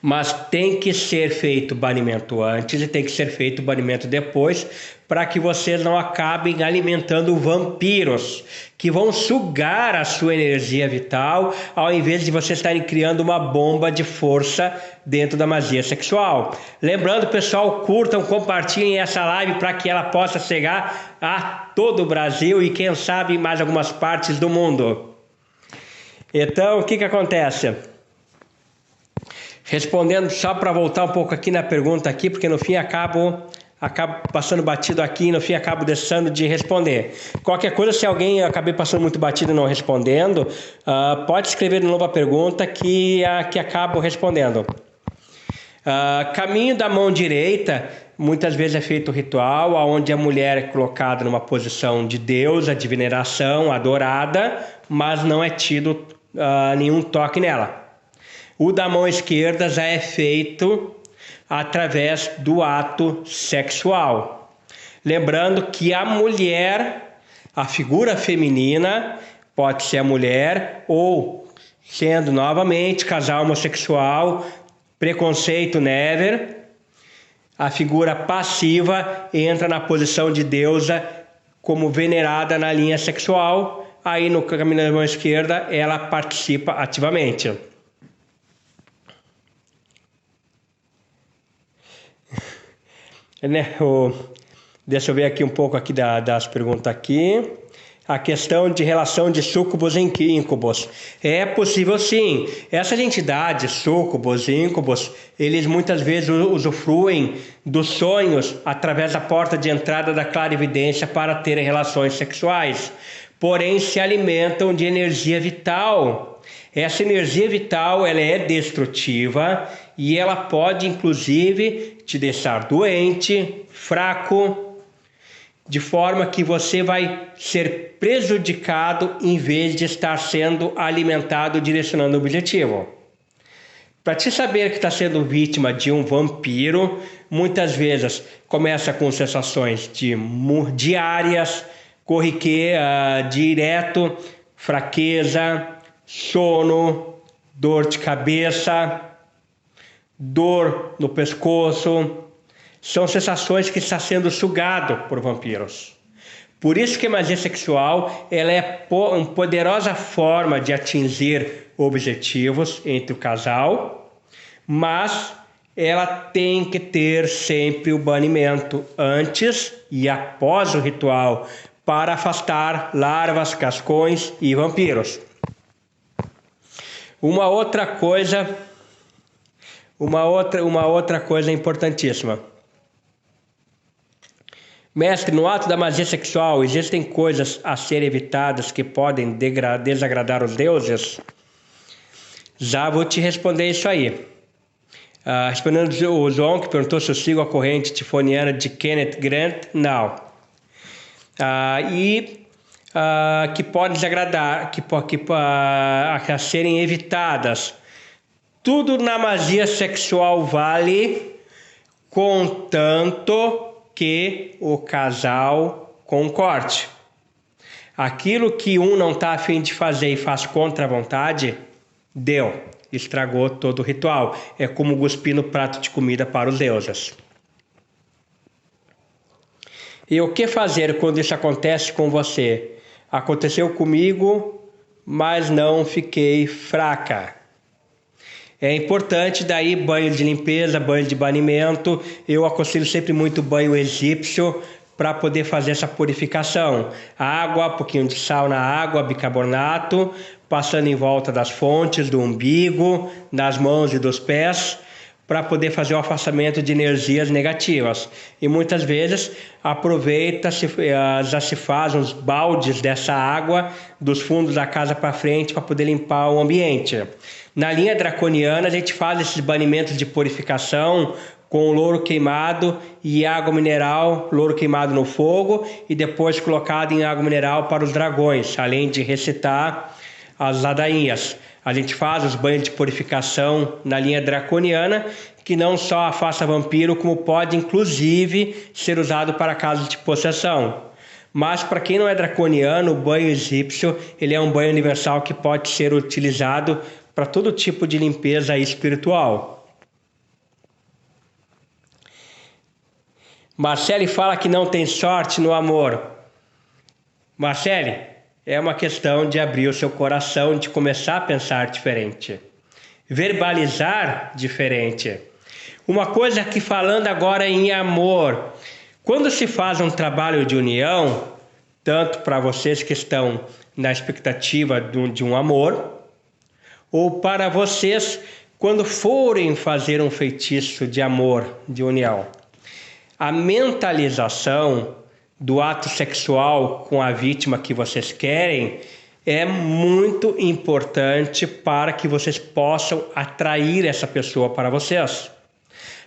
Mas tem que ser feito o banimento antes e tem que ser feito o banimento depois, para que vocês não acabem alimentando vampiros que vão sugar a sua energia vital, ao invés de vocês estarem criando uma bomba de força dentro da magia sexual. Lembrando, pessoal, curtam, compartilhem essa live para que ela possa chegar a todo o Brasil e quem sabe mais algumas partes do mundo. Então, o que acontece? Respondendo, só para voltar um pouco aqui na pergunta aqui, porque no fim acabo passando batido aqui e no fim acabo deixando de responder. Qualquer coisa, se alguém acabei passando muito batido e não respondendo, pode escrever de novo a pergunta que acabo respondendo. Caminho da mão direita, muitas vezes é feito o ritual, onde a mulher é colocada numa posição de deusa, de veneração, adorada, mas não é tido nenhum toque nela. O da mão esquerda já é feito através do ato sexual. Lembrando que a mulher, a figura feminina, pode ser a mulher ou, sendo novamente casal homossexual, preconceito never, a figura passiva entra na posição de deusa como venerada na linha sexual, aí no caminho da mão esquerda ela participa ativamente. Deixa eu ver aqui um pouco aqui das perguntas aqui. A questão de relação de súcubos e íncubos. É possível sim. Essas entidades, súcubos e íncubos, eles muitas vezes usufruem dos sonhos através da porta de entrada da clarividência para terem relações sexuais. Porém, se alimentam de energia vital. Essa energia vital ela é destrutiva e ela pode inclusive te deixar doente, fraco, de forma que você vai ser prejudicado em vez de estar sendo alimentado direcionando o objetivo. Para te saber que está sendo vítima de um vampiro, muitas vezes começa com sensações diárias, corriqueira, direto, fraqueza, sono, dor de cabeça, dor no pescoço. São sensações que está sendo sugado por vampiros. Por isso que a magia sexual ela é uma poderosa forma de atingir objetivos entre o casal, mas ela tem que ter sempre o banimento antes e após o ritual para afastar larvas, cascões e vampiros. Uma outra coisa importantíssima. Mestre, no ato da magia sexual existem coisas a serem evitadas que podem desagradar os deuses? Já vou te responder isso aí. Respondendo o João, que perguntou se eu sigo a corrente tifoniana de Kenneth Grant, não. Que podem desagradar, a serem evitadas. Tudo na magia sexual vale, contanto que o casal concorde. Aquilo que um não está a fim de fazer e faz contra a vontade, estragou todo o ritual. É como cuspir no prato de comida para os deuses. E o que fazer quando isso acontece com você? Aconteceu comigo, mas não fiquei fraca. É importante daí banho de limpeza, banho de banimento. Eu aconselho sempre muito banho egípcio para poder fazer essa purificação. Água, um pouquinho de sal na água, bicarbonato, passando em volta das fontes, do umbigo, das mãos e dos pés, para poder fazer o afastamento de energias negativas. E muitas vezes já se faz uns baldes dessa água dos fundos da casa para frente para poder limpar o ambiente. Na linha draconiana a gente faz esses banimentos de purificação com louro queimado e água mineral, louro queimado no fogo e depois colocado em água mineral para os dragões, além de recitar as ladainhas. A gente faz os banhos de purificação na linha draconiana, que não só afasta vampiro, como pode inclusive ser usado para casos de possessão. Mas para quem não é draconiano, o banho egípcio ele é um banho universal que pode ser utilizado para todo tipo de limpeza espiritual. Marcele fala que não tem sorte no amor. Marcele, é uma questão de abrir o seu coração, de começar a pensar diferente. verbalizar diferente. Uma coisa que falando agora em amor, quando se faz um trabalho de união, tanto para vocês que estão na expectativa de um amor, ou para vocês quando forem fazer um feitiço de amor, de união, a mentalização do ato sexual com a vítima que vocês querem é muito importante para que vocês possam atrair essa pessoa para vocês.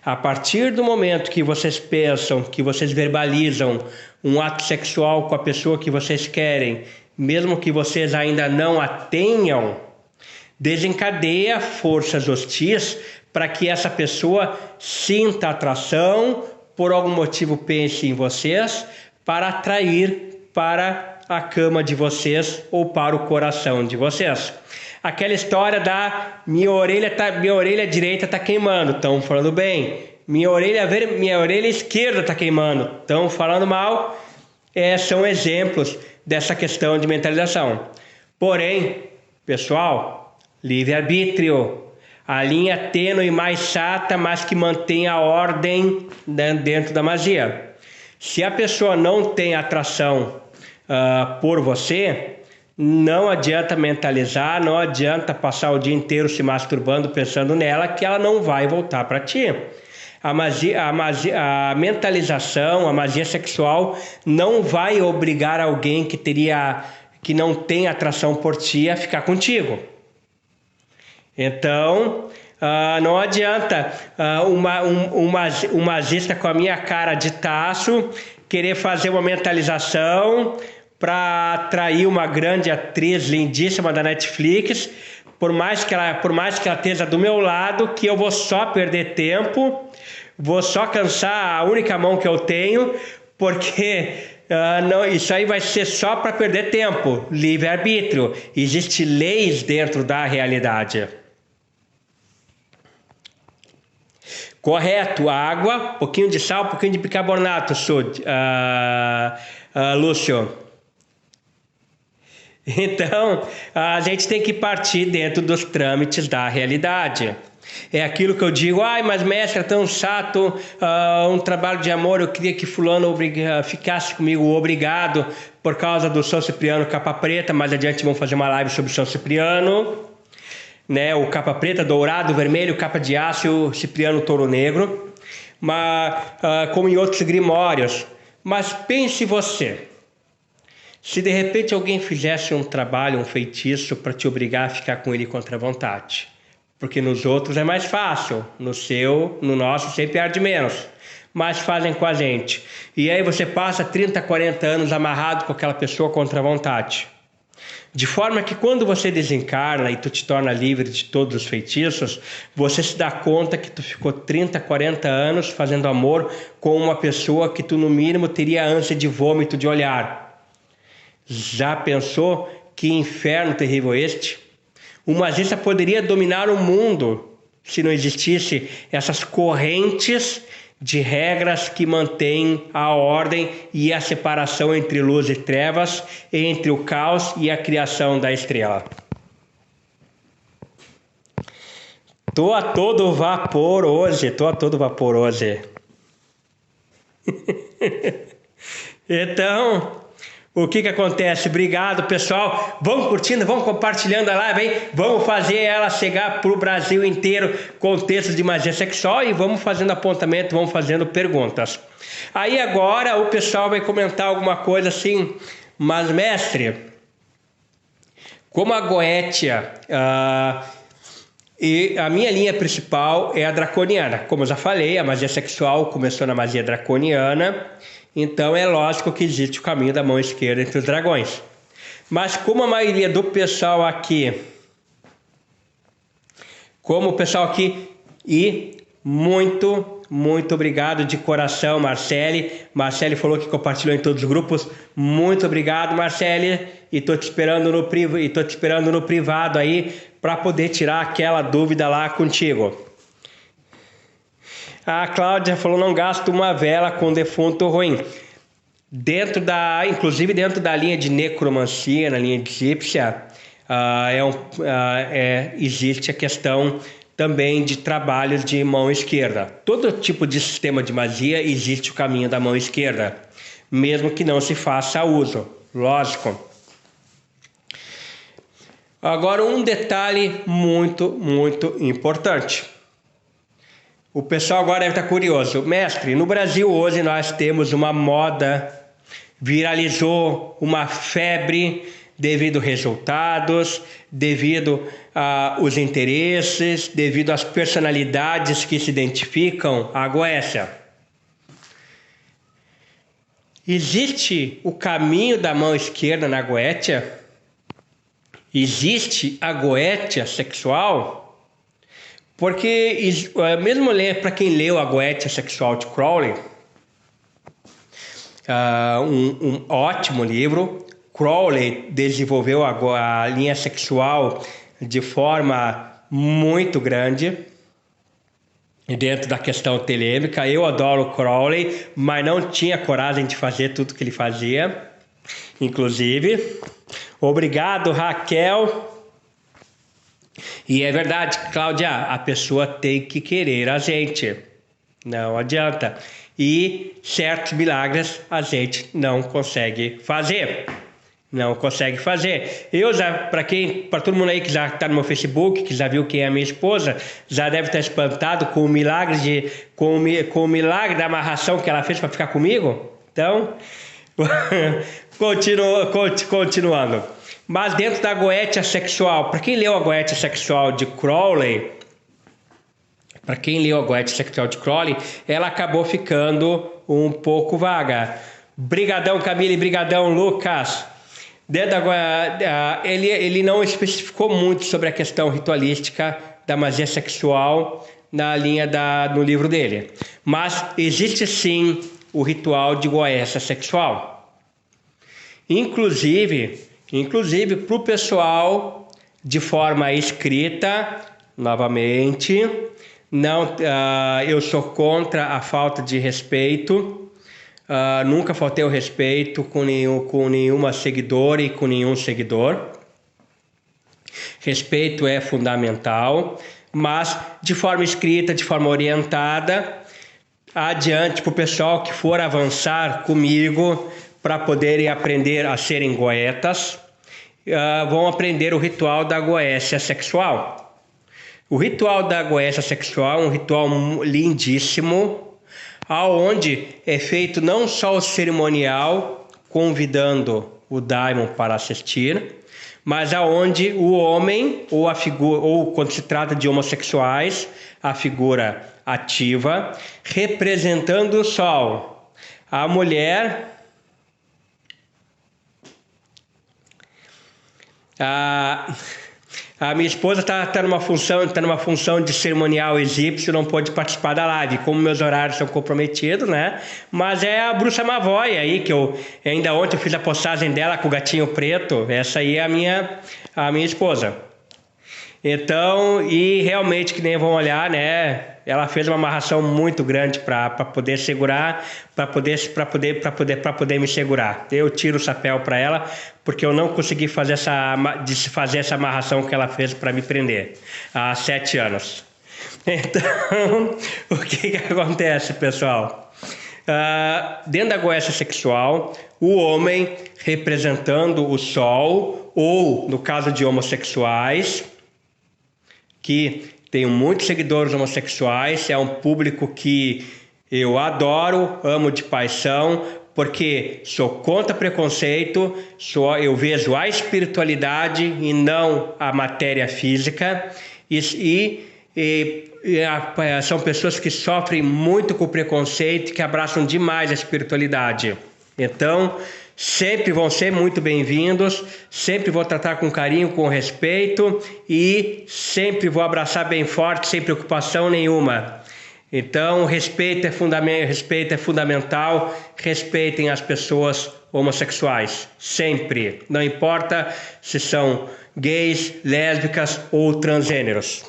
A partir do momento que vocês pensam, que vocês verbalizam um ato sexual com a pessoa que vocês querem, mesmo que vocês ainda não a tenham, desencadeia forças hostis para que essa pessoa sinta atração, por algum motivo pense em vocês, para atrair para a cama de vocês ou para o coração de vocês. Aquela história da minha orelha direita está queimando, estão falando bem. Minha orelha esquerda está queimando, estão falando mal. São exemplos dessa questão de mentalização. Porém, pessoal, livre-arbítrio, a linha tênue mais chata, mas que mantém a ordem dentro da magia. Se a pessoa não tem atração por você, não adianta mentalizar, não adianta passar o dia inteiro se masturbando pensando nela, que ela não vai voltar para ti. A mentalização, a magia sexual não vai obrigar alguém que não tem atração por ti a ficar contigo. Então, não adianta um magista com a minha cara de taço querer fazer uma mentalização para atrair uma grande atriz lindíssima da Netflix, por mais que ela esteja do meu lado, que eu vou só perder tempo, vou só cansar a única mão que eu tenho, porque não, isso aí vai ser só para perder tempo. Livre-arbítrio. Existem leis dentro da realidade. Correto, água, pouquinho de sal, pouquinho de bicarbonato, Lúcio. Então, a gente tem que partir dentro dos trâmites da realidade. É aquilo que eu digo, mas mestre, é tão chato, um trabalho de amor, eu queria que fulano ficasse comigo, obrigado, por causa do São Cipriano capa preta. Mais adiante vamos fazer uma live sobre o São Cipriano, né? O capa preta, dourado, vermelho, capa de aço e o Cipriano touro negro, como em outros grimórios. Mas pense você, se de repente alguém fizesse um trabalho, um feitiço para te obrigar a ficar com ele contra a vontade, porque nos outros é mais fácil, no nosso sempre arde menos, mas fazem com a gente. E aí você passa 30, 40 anos amarrado com aquela pessoa contra a vontade. De forma que quando você desencarna e tu te torna livre de todos os feitiços, você se dá conta que tu ficou 30, 40 anos fazendo amor com uma pessoa que tu no mínimo teria ânsia de vômito de olhar. Já pensou que inferno terrível este? O magista poderia dominar o mundo se não existisse essas correntes de regras que mantêm a ordem e a separação entre luz e trevas, entre o caos e a criação da estrela. Tô a todo vapor hoje. Então, o que acontece? Obrigado, pessoal. Vamos curtindo, vamos compartilhando a live, hein? Vamos fazer ela chegar para o Brasil inteiro com textos de magia sexual e vamos fazendo apontamento, vamos fazendo perguntas. Aí agora o pessoal vai comentar alguma coisa assim, mas mestre, como a Goetia e a minha linha principal é a draconiana. Como eu já falei, a magia sexual começou na magia draconiana. Então é lógico que existe o caminho da mão esquerda entre os dragões. Mas como a maioria do pessoal aqui, e muito obrigado de coração, Marcele. Marcele falou que compartilhou em todos os grupos. Muito obrigado, Marcele. E tô te esperando no privado aí para poder tirar aquela dúvida lá contigo. A Cláudia falou, não gasto uma vela com defunto ruim. Inclusive dentro da linha de necromancia, na linha egípcia, existe a questão também de trabalhos de mão esquerda. Todo tipo de sistema de magia existe o caminho da mão esquerda, mesmo que não se faça uso, lógico. Agora um detalhe muito importante. O pessoal agora deve estar curioso. Mestre, no Brasil hoje nós temos uma moda, viralizou uma febre devido a resultados, devido aos interesses, devido às personalidades que se identificam à Goécia. Existe o caminho da mão esquerda na Goétia? Existe a Goétia sexual? Porque, mesmo para quem leu a Goétia sexual de Crowley, um ótimo livro. Crowley desenvolveu a linha sexual de forma muito grande dentro da questão telêmica. Eu adoro Crowley, mas não tinha coragem de fazer tudo que ele fazia. Inclusive, obrigado, Raquel. E é verdade, Cláudia, a pessoa tem que querer a gente. Não adianta. E certos milagres a gente não consegue fazer. Não consegue fazer. Eu já, para todo mundo aí que já está no meu Facebook, que já viu quem é a minha esposa, já deve estar espantado com o milagre com o milagre da amarração que ela fez para ficar comigo. Então, continuando. Mas dentro da Goétia sexual, para quem leu a Goétia sexual de Crowley, ela acabou ficando um pouco vaga. Brigadão, Camille, brigadão, Lucas. Ele não especificou muito sobre a questão ritualística da magia sexual no livro dele. Mas existe sim o ritual de Goécia sexual. Inclusive para o pessoal de forma escrita, novamente, eu sou contra a falta de respeito. Nunca faltei o respeito com nenhuma seguidora e com nenhum seguidor. Respeito é fundamental, mas de forma escrita, de forma orientada, adiante para o pessoal que for avançar comigo para poderem aprender a serem goetas, vão aprender o ritual da Goécia sexual. O ritual da Goécia sexual é um ritual lindíssimo, aonde é feito não só o cerimonial, convidando o daimon para assistir, mas aonde o homem ou a figura, ou quando se trata de homossexuais, a figura ativa, representando o sol. A mulher, a minha esposa está numa função de cerimonial egípcio, não pode participar da live, como meus horários são comprometidos, né? Mas é a Bruxa Mavoy aí, que ainda ontem eu fiz a postagem dela com o gatinho preto, essa aí é a minha esposa. Então, e realmente, que nem vão olhar, né? Ela fez uma amarração muito grande para poder segurar, para poder me segurar. Eu tiro o chapéu para ela, porque eu não consegui fazer essa amarração que ela fez para me prender há 7 anos. Então, o que acontece, pessoal? Dentro da Goécia sexual, o homem representando o sol, ou no caso de homossexuais, que tenho muitos seguidores homossexuais, é um público que eu adoro, amo de paixão, porque sou contra preconceito, eu vejo a espiritualidade e não a matéria física, são pessoas que sofrem muito com preconceito, que abraçam demais a espiritualidade. Então, sempre vão ser muito bem-vindos, sempre vou tratar com carinho, com respeito e sempre vou abraçar bem forte, sem preocupação nenhuma. Então, respeito é fundamental, respeitem as pessoas homossexuais, sempre. Não importa se são gays, lésbicas ou transgêneros.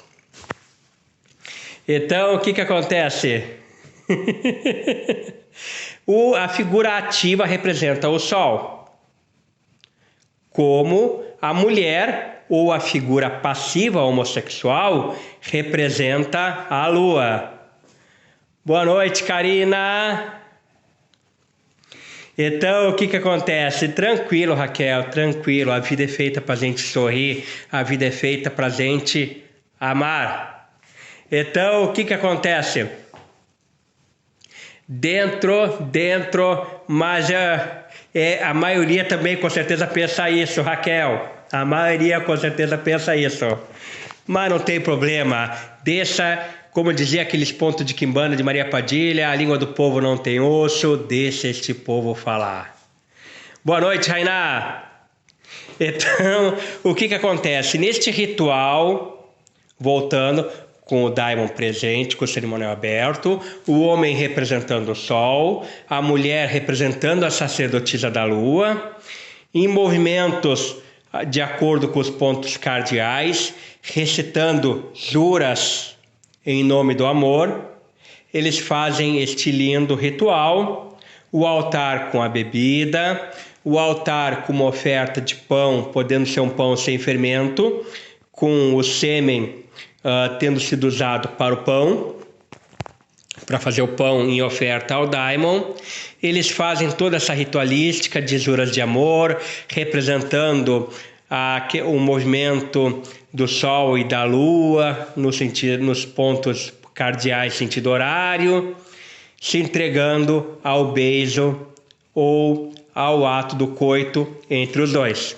Então, o que acontece? A figura ativa representa o Sol, como a mulher ou a figura passiva homossexual representa a lua. Boa noite, Karina. Então, o que acontece? Tranquilo, Raquel, tranquilo. A vida é feita para a gente sorrir, a vida é feita para a gente amar. Então, o que acontece? Dentro, mas a maioria também com certeza pensa isso, Raquel. A maioria com certeza pensa isso. Mas não tem problema. Deixa, como dizia aqueles pontos de quimbanda de Maria Padilha, a língua do povo não tem osso, deixa este povo falar. Boa noite, Rainá. Então, o que acontece? Neste ritual, voltando com o daimon presente, com o cerimonial aberto, o homem representando o sol, a mulher representando a sacerdotisa da lua, em movimentos de acordo com os pontos cardeais, recitando juras em nome do amor, eles fazem este lindo ritual, o altar com a bebida, o altar com uma oferta de pão, podendo ser um pão sem fermento, com o sêmen tendo sido usado para o pão, para fazer o pão em oferta ao daimon. Eles fazem toda essa ritualística de juras de amor, representando o movimento do sol e da lua nos pontos cardeais sentido horário, se entregando ao beijo ou ao ato do coito entre os dois.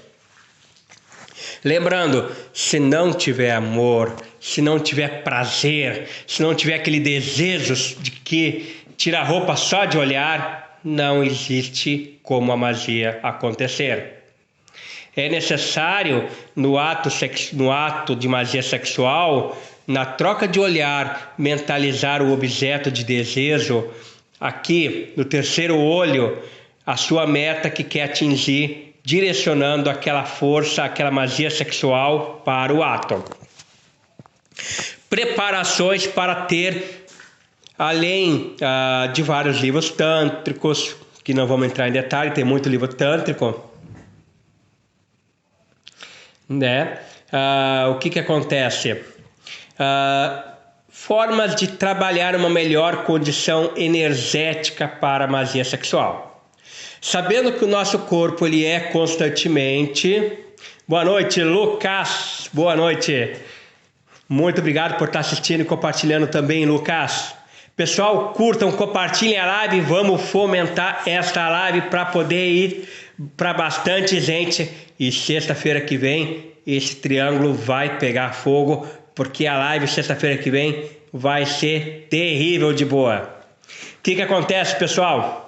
Lembrando, se não tiver amor, se não tiver prazer, se não tiver aquele desejo de que tira a roupa só de olhar, não existe como a magia acontecer. É necessário, no ato de magia sexual, na troca de olhar, mentalizar o objeto de desejo, aqui no terceiro olho, a sua meta que quer atingir, direcionando aquela força, aquela magia sexual para o ato. Preparações para ter, além de vários livros tântricos, que não vamos entrar em detalhe, tem muito livro tântrico, né? O que acontece? Formas de trabalhar uma melhor condição energética para a magia sexual. Sabendo que o nosso corpo ele é constantemente... Boa noite, Lucas. Boa noite. Muito obrigado por estar assistindo e compartilhando também, Lucas. Pessoal, curtam, compartilhem a live. Vamos fomentar esta live para poder ir para bastante gente. E sexta-feira que vem, esse triângulo vai pegar fogo, porque a live sexta-feira que vem vai ser terrível de boa. O que acontece, pessoal?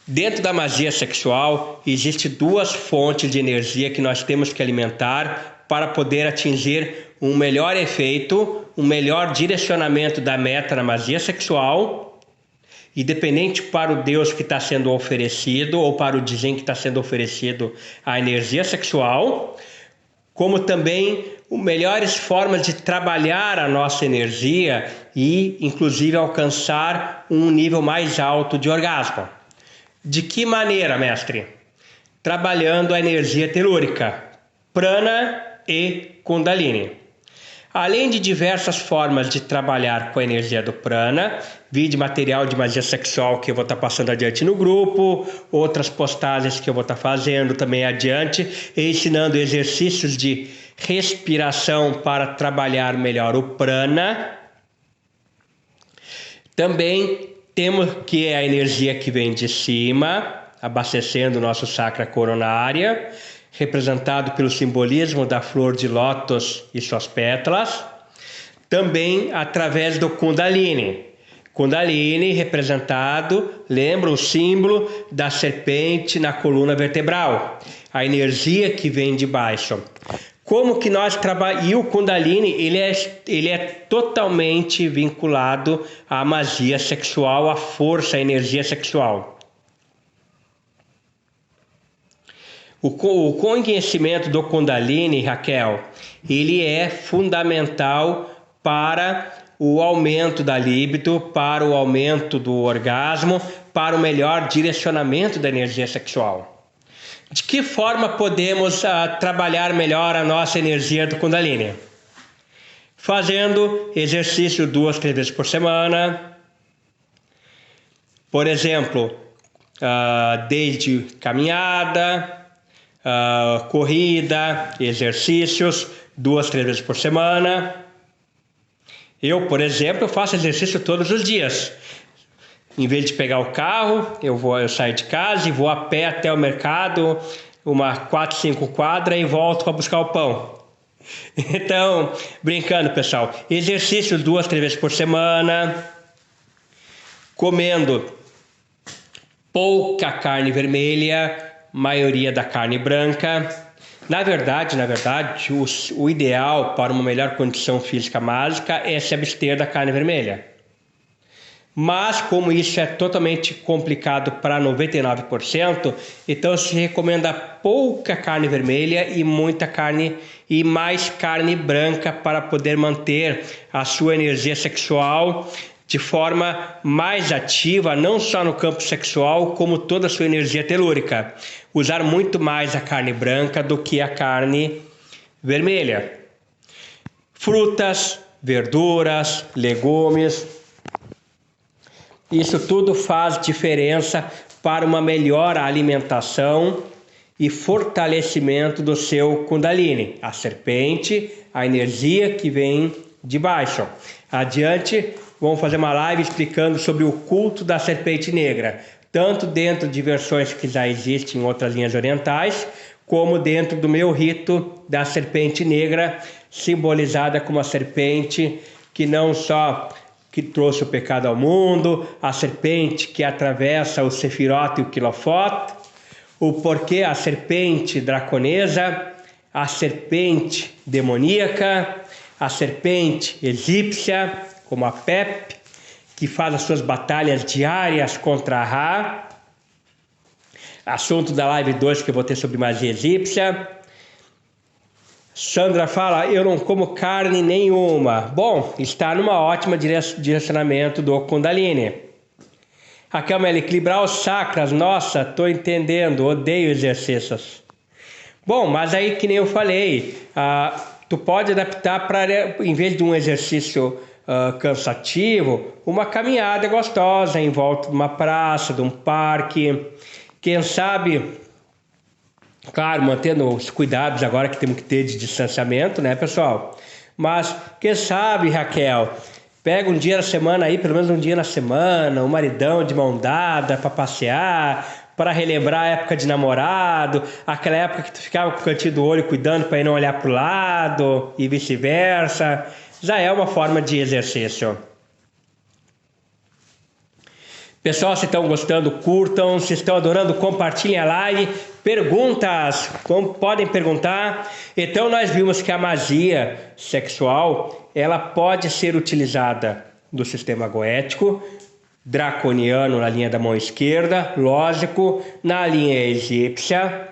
Dentro da magia sexual, existem duas fontes de energia que nós temos que alimentar para poder atingir um melhor efeito, um melhor direcionamento da meta na magia sexual, independente para o Deus que está sendo oferecido ou para o desenho que está sendo oferecido a energia sexual, como também melhores formas de trabalhar a nossa energia e, inclusive, alcançar um nível mais alto de orgasmo. De que maneira, mestre? Trabalhando a energia telúrica, prana e kundalini. Além de diversas formas de trabalhar com a energia do prana, vídeo material de magia sexual que eu vou estar passando adiante no grupo, outras postagens que eu vou estar fazendo também adiante, ensinando exercícios de respiração para trabalhar melhor o prana. Também temos que é a energia que vem de cima, abastecendo o nosso chakra coronária, representado pelo simbolismo da flor de lótus e suas pétalas. Também através do Kundalini. Kundalini representado, lembra o símbolo da serpente na coluna vertebral, a energia que vem de baixo. Como que nós trabalhamos? E o Kundalini, ele é totalmente vinculado à magia sexual, à força, à energia sexual. O conhecimento do Kundalini, Raquel, ele é fundamental para o aumento da libido, para o aumento do orgasmo, para o melhor direcionamento da energia sexual. De que forma podemos trabalhar melhor a nossa energia do Kundalini? Fazendo exercício 2, 3 vezes por semana. Por exemplo, desde caminhada, corrida, exercícios 2, 3 vezes por semana. Eu, por exemplo, faço exercício todos os dias. Em vez de pegar o carro, eu saio de casa e vou a pé até o mercado, uma 4, 5 quadras e volto para buscar o pão. Então, brincando, pessoal, exercício 2, 3 vezes por semana, comendo pouca carne vermelha, maioria da carne branca. Na verdade, o ideal para uma melhor condição física mágica é se abster da carne vermelha. Mas como isso é totalmente complicado para 99%, então se recomenda pouca carne vermelha e muita carne e mais carne branca para poder manter a sua energia sexual de forma mais ativa, não só no campo sexual, como toda a sua energia telúrica. Usar muito mais a carne branca do que a carne vermelha. Frutas, verduras, legumes. Isso tudo faz diferença para uma melhor alimentação e fortalecimento do seu Kundalini, a serpente, a energia que vem de baixo. Adiante, vamos fazer uma live explicando sobre o culto da serpente negra, tanto dentro de versões que já existem em outras linhas orientais, como dentro do meu rito da serpente negra, simbolizada como a serpente que não só que trouxe o pecado ao mundo, a serpente que atravessa o Sefirot e o Quilofot, o porquê a serpente draconesa, a serpente demoníaca, a serpente egípcia, como a Pep, que faz as suas batalhas diárias contra a Ra, assunto da live 2 que eu vou ter sobre magia egípcia. Sandra fala, eu não como carne nenhuma. Bom, está numa ótima direcionamento do Kundalini. Raquel Mel, equilibrar os chakras, nossa, tô entendendo, odeio exercícios. Bom, mas aí que nem eu falei, tu pode adaptar para, em vez de um exercício cansativo, uma caminhada gostosa em volta de uma praça, de um parque, quem sabe, claro, mantendo os cuidados agora que temos que ter de distanciamento, né, pessoal? Mas, quem sabe, Raquel, pega um dia na semana aí, pelo menos um dia na semana, um maridão de mão dada para passear, para relembrar a época de namorado, aquela época que tu ficava com o cantinho do olho cuidando para não olhar para o lado e vice-versa. Já é uma forma de exercício. Pessoal, se estão gostando, curtam. Se estão adorando, compartilhem a live. Perguntas, como podem perguntar. Então nós vimos que a magia sexual, ela pode ser utilizada no sistema goético, draconiano na linha da mão esquerda, lógico, na linha egípcia.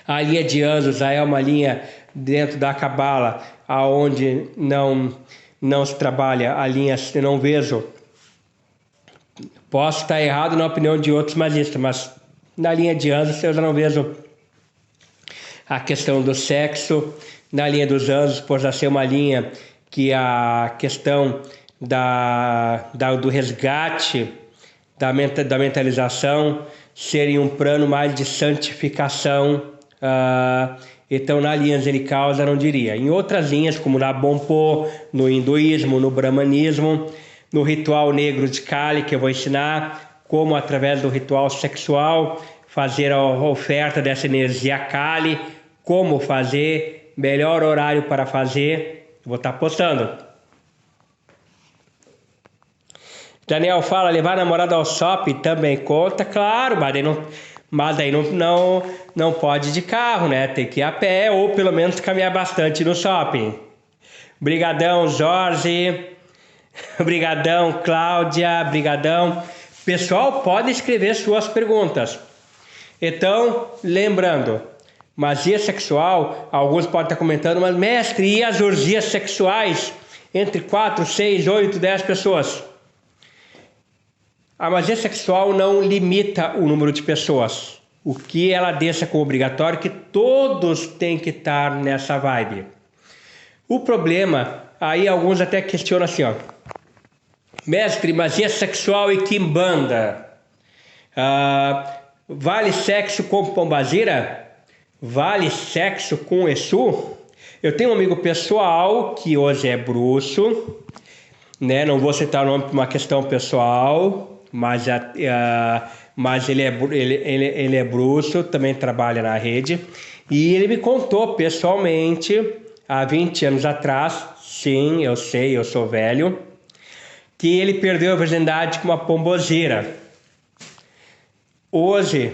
A linha de Anjos já é uma linha dentro da Cabala, aonde não se trabalha a linha, não vejo. Posso estar errado na opinião de outros magistas, mas na linha de Anjos eu já não vejo a questão do sexo. Na linha dos Anjos, por já ser uma linha que a questão do resgate, da mentalização, seria um plano mais de santificação. Então, na linha angelical, eu já não diria. Em outras linhas, como na Bonpo, no hinduísmo, no brahmanismo, no ritual negro de Kali, que eu vou ensinar como, através do ritual sexual, fazer a oferta dessa energia Kali, como fazer, melhor horário para fazer, vou estar postando. Daniel fala, levar a namorada ao shopping também conta, claro, mas aí não pode ir de carro, né? Tem que ir a pé ou pelo menos caminhar bastante no shopping. Brigadão, Jorge. Brigadão, Cláudia. Brigadão. Pessoal, pode escrever suas perguntas. Então, lembrando, magia sexual, alguns podem estar comentando, mas mestre, e as orgias sexuais entre 4, 6, 8, 10 pessoas? A magia sexual não limita o número de pessoas. o que ela deixa como obrigatório, que todos têm que estar nessa vibe. O problema, aí alguns até questionam assim, ó, mestre, magia sexual e quimbanda, vale sexo com pombagira? Vale sexo com Exu? Eu tenho um amigo pessoal que hoje é bruxo, né? Não vou citar o nome por uma questão pessoal, mas ele é bruxo, também trabalha na rede, e ele me contou pessoalmente, há 20 anos atrás, sim, eu sei, eu sou velho, que ele perdeu a virgindade com uma pombogira. Hoje,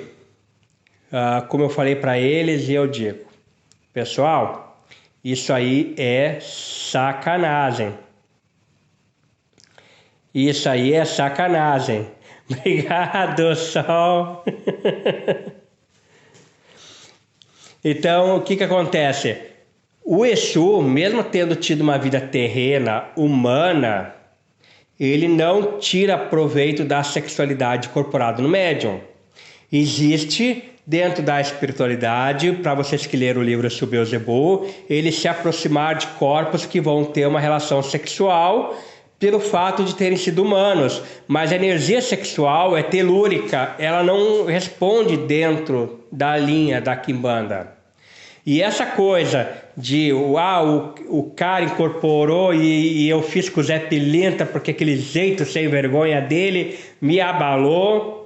como eu falei para eles, eu digo, pessoal, isso aí é sacanagem. Isso aí é sacanagem. Obrigado, Sol. Então, o que acontece? O Exu, mesmo tendo tido uma vida terrena, humana, ele não tira proveito da sexualidade incorporada no médium. Existe dentro da espiritualidade, para vocês que leram o livro sobre Beelzebub, ele se aproximar de corpos que vão ter uma relação sexual pelo fato de terem sido humanos, mas a energia sexual é telúrica, ela não responde dentro da linha da quimbanda. E essa coisa de o cara incorporou e eu fiz com o Zé Pilintra porque aquele jeito sem vergonha dele me abalou,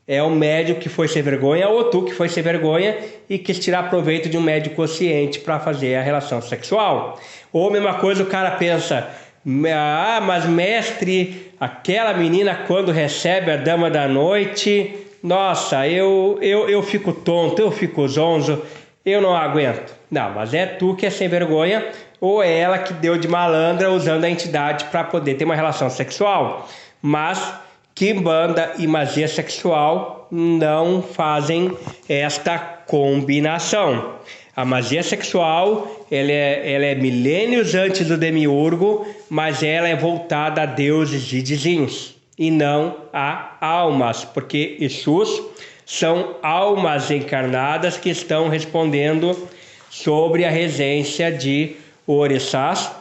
é o médium que foi sem vergonha ou tu que foi sem vergonha e quis tirar proveito de um médium consciente para fazer a relação sexual. Ou a mesma coisa, o cara pensa, mas mestre, aquela menina quando recebe a dama da noite, nossa, eu fico tonto, eu fico zonzo, eu não aguento. Não, mas é tu que é sem vergonha ou é ela que deu de malandra usando a entidade para poder ter uma relação sexual. Mas quimbanda e magia sexual não fazem esta combinação. A magia sexual ela é milênios antes do demiurgo, mas ela é voltada a deuses e dizinhos e não a almas, porque Exus são almas encarnadas que estão respondendo sobre a regência de orixás.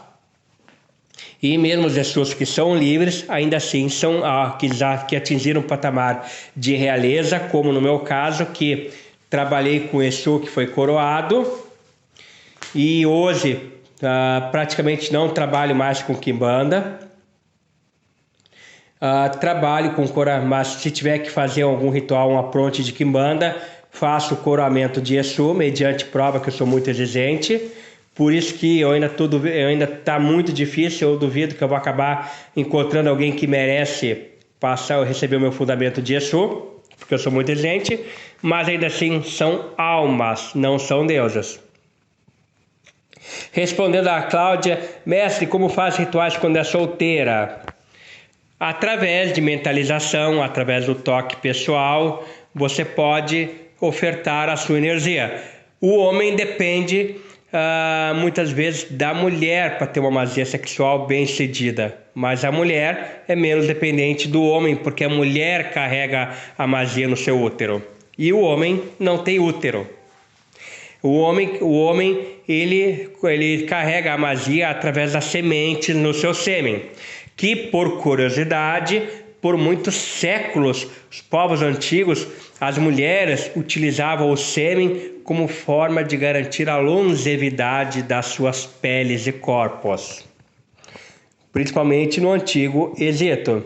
E mesmo os Exus que são livres, ainda assim são que atingiram o patamar de realeza, como no meu caso, que trabalhei com Exu que foi coroado, e hoje praticamente não trabalho mais com quimbanda. Trabalho com coroamento, mas se tiver que fazer algum ritual, um apronte de quimbanda, faço o coroamento de Exu, mediante prova que eu sou muito exigente. Por isso que eu ainda está muito difícil, eu duvido que eu vou acabar encontrando alguém que merece receber o meu fundamento de Exu, porque eu sou muito exigente, mas ainda assim são almas, não são deusas. Respondendo a Cláudia, mestre, como faz rituais quando é solteira? Através de mentalização, através do toque pessoal, você pode ofertar a sua energia. O homem depende muitas vezes da mulher para ter uma magia sexual bem cedida, mas a mulher é menos dependente do homem, porque a mulher carrega a magia no seu útero e o homem não tem útero. O homem ele carrega a magia através das sementes no seu sêmen, que por curiosidade, por muitos séculos, os povos antigos, as mulheres utilizavam o sêmen como forma de garantir a longevidade das suas peles e corpos, principalmente no Antigo Egito.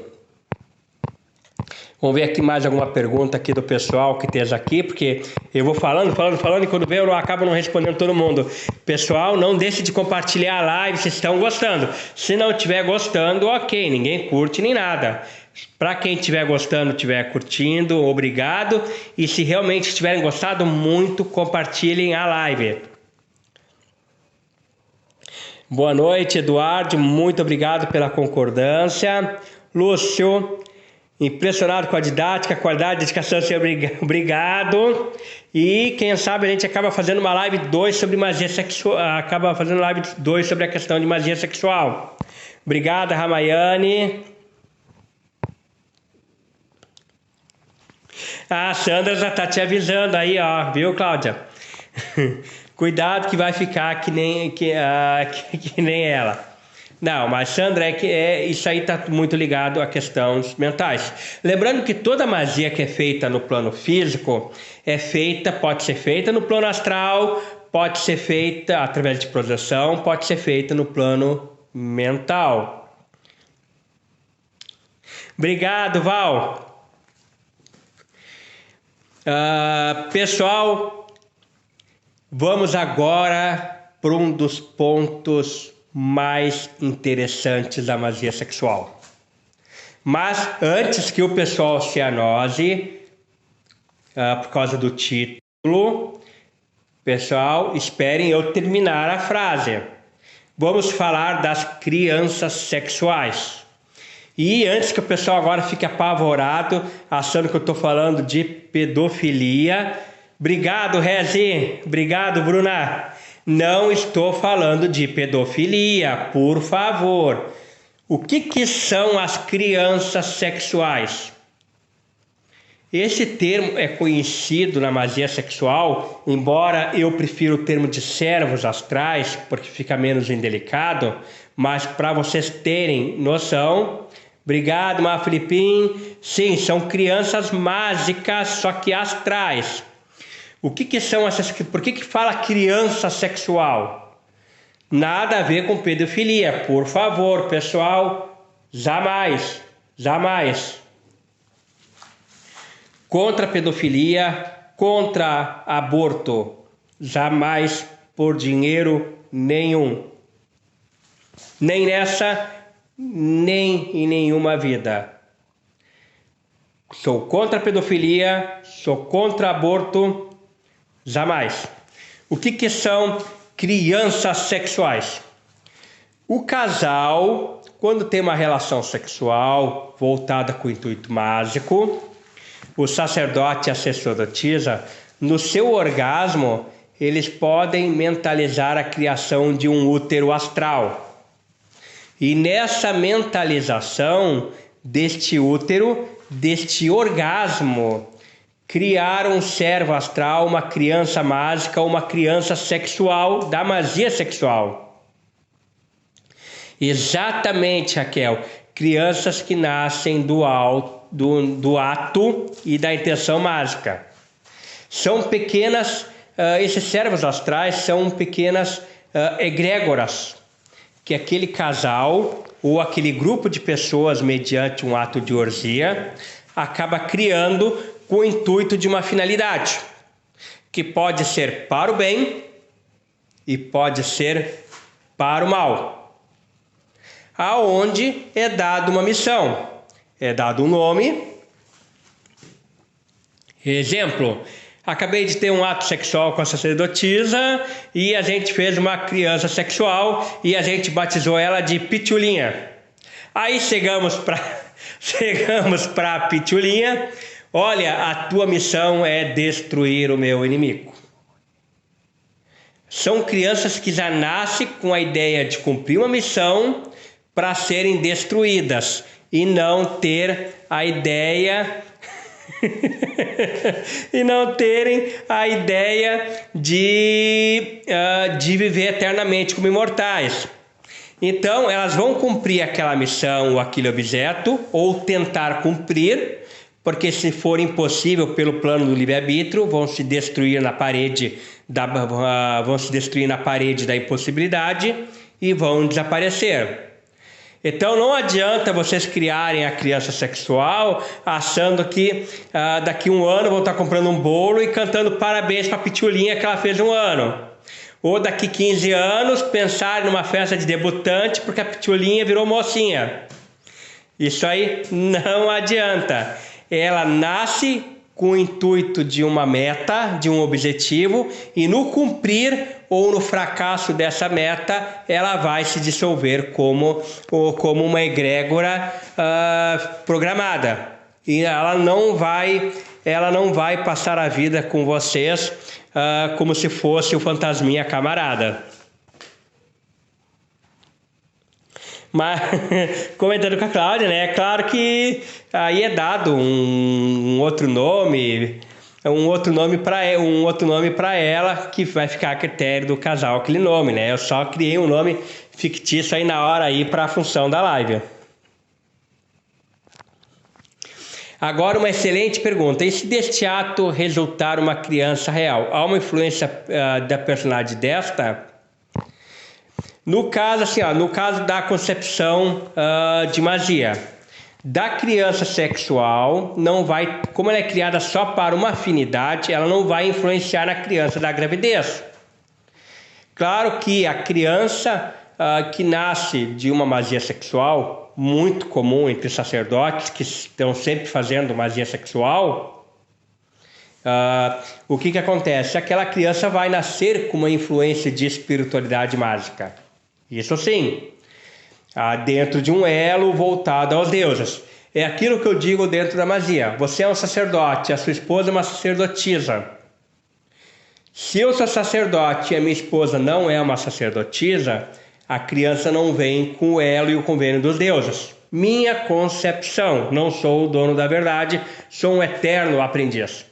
Vamos ver aqui mais alguma pergunta aqui do pessoal que esteja aqui, porque eu vou falando e quando vem eu acabo não respondendo todo mundo. Pessoal, não deixe de compartilhar a live se estão gostando. Se não estiver gostando, ok, ninguém curte nem nada. Para quem estiver gostando, estiver curtindo, obrigado. E se realmente tiverem gostado muito, compartilhem a live. Boa noite, Eduardo. Muito obrigado pela concordância. Lúcio, impressionado com a didática, qualidade, dedicação, obrigado. E quem sabe a gente acaba fazendo uma live 2 sobre magia sexual, acaba fazendo live 2 sobre a questão de magia sexual. Obrigado, Ramayane. A Sandra já tá te avisando aí, ó, viu, Cláudia? Cuidado que vai ficar que nem ela. Não, mas Sandra, isso aí está muito ligado a questões mentais. Lembrando que toda magia que é feita no plano físico pode ser feita no plano astral, pode ser feita através de projeção, pode ser feita no plano mental. Obrigado, Val. Pessoal, vamos agora para um dos pontos mais interessantes da magia sexual. Mas antes que o pessoal se anose, por causa do título, pessoal, esperem eu terminar a frase. Vamos falar das crianças sexuais. E antes que o pessoal agora fique apavorado, achando que eu estou falando de pedofilia, obrigado, Rezi, obrigado, Bruna. Não estou falando de pedofilia, por favor. O que são as crianças sexuais? Esse termo é conhecido na magia sexual, embora eu prefira o termo de servos astrais, porque fica menos indelicado, mas para vocês terem noção, obrigado, Má Filipim. Sim, são crianças mágicas, só que astrais. O que são essas? Por que fala criança sexual? Nada a ver com pedofilia, por favor, pessoal. Jamais, jamais. Contra pedofilia, contra aborto. Jamais por dinheiro nenhum. Nem nessa, nem em nenhuma vida. Sou contra pedofilia, sou contra aborto. Jamais. O que são crianças sexuais? O casal, quando tem uma relação sexual voltada com o intuito mágico, o sacerdote e a sacerdotisa, no seu orgasmo, eles podem mentalizar a criação de um útero astral. E nessa mentalização deste útero, deste orgasmo, criar um servo astral, uma criança mágica, uma criança sexual, da magia sexual. Exatamente, Raquel. Crianças que nascem do ato e da intenção mágica. São pequenas, esses servos astrais são pequenas egrégoras, que aquele casal ou aquele grupo de pessoas, mediante um ato de orgia, acaba criando com o intuito de uma finalidade, que pode ser para o bem e pode ser para o mal. Aonde é dado uma missão, é dado um nome. Exemplo, acabei de ter um ato sexual com a sacerdotisa e a gente fez uma criança sexual e a gente batizou ela de Pitulinha. Aí chegamos para a Pitulinha. Olha, a tua missão é destruir o meu inimigo. São crianças que já nascem com a ideia de cumprir uma missão para serem destruídas e não ter a ideia e não terem a ideia de viver eternamente como imortais. Então, elas vão cumprir aquela missão ou aquele objeto, ou tentar cumprir, porque se for impossível pelo plano do livre-arbítrio, vão se destruir na parede da impossibilidade e vão desaparecer. Então não adianta vocês criarem a criança sexual achando que daqui a um ano vão estar comprando um bolo e cantando parabéns para a Pitulinha que ela fez um ano. Ou daqui 15 anos pensarem numa festa de debutante porque a Pitulinha virou mocinha. Isso aí não adianta. Ela nasce com o intuito de uma meta, de um objetivo, e no cumprir ou no fracasso dessa meta, ela vai se dissolver como uma egrégora programada. E ela não vai passar a vida com vocês como se fosse o fantasminha camarada. Mas, comentando com a Cláudia, né? É claro que aí é dado um outro nome para ela, que vai ficar a critério do casal aquele nome, né? Eu só criei um nome fictício aí na hora aí para a função da live. Agora uma excelente pergunta. E se deste ato resultar uma criança real, há uma influência da personalidade desta? No caso, assim, no caso da concepção de magia, da criança sexual, não vai, como ela é criada só para uma afinidade, ela não vai influenciar na criança da gravidez. Claro que a criança que nasce de uma magia sexual, muito comum entre sacerdotes que estão sempre fazendo magia sexual, o que acontece? Aquela criança vai nascer com uma influência de espiritualidade mágica. Isso sim, dentro de um elo voltado aos deuses. É aquilo que eu digo dentro da magia. Você é um sacerdote, a sua esposa é uma sacerdotisa. Se eu sou sacerdote e a minha esposa não é uma sacerdotisa, a criança não vem com o elo e o convênio dos deuses. Minha concepção, não sou o dono da verdade, sou um eterno aprendiz.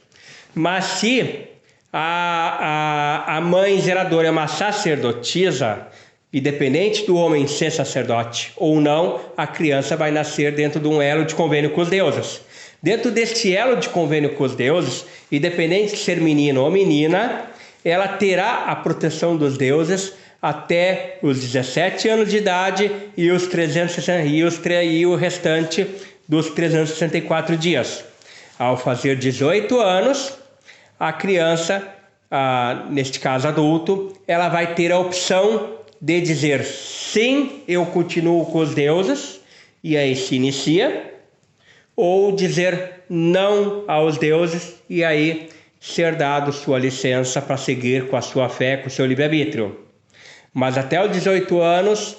Mas se a mãe geradora é uma sacerdotisa, independente do homem ser sacerdote ou não, a criança vai nascer dentro de um elo de convênio com os deuses. Dentro deste elo de convênio com os deuses, independente de ser menino ou menina, ela terá a proteção dos deuses até os 17 anos de idade e o restante dos 364 dias. Ao fazer 18 anos, a criança, neste caso adulto, ela vai ter a opção de dizer sim, eu continuo com os deuses, e aí se inicia, ou dizer não aos deuses, e aí ser dado sua licença para seguir com a sua fé, com o seu livre-arbítrio. Mas até os 18 anos,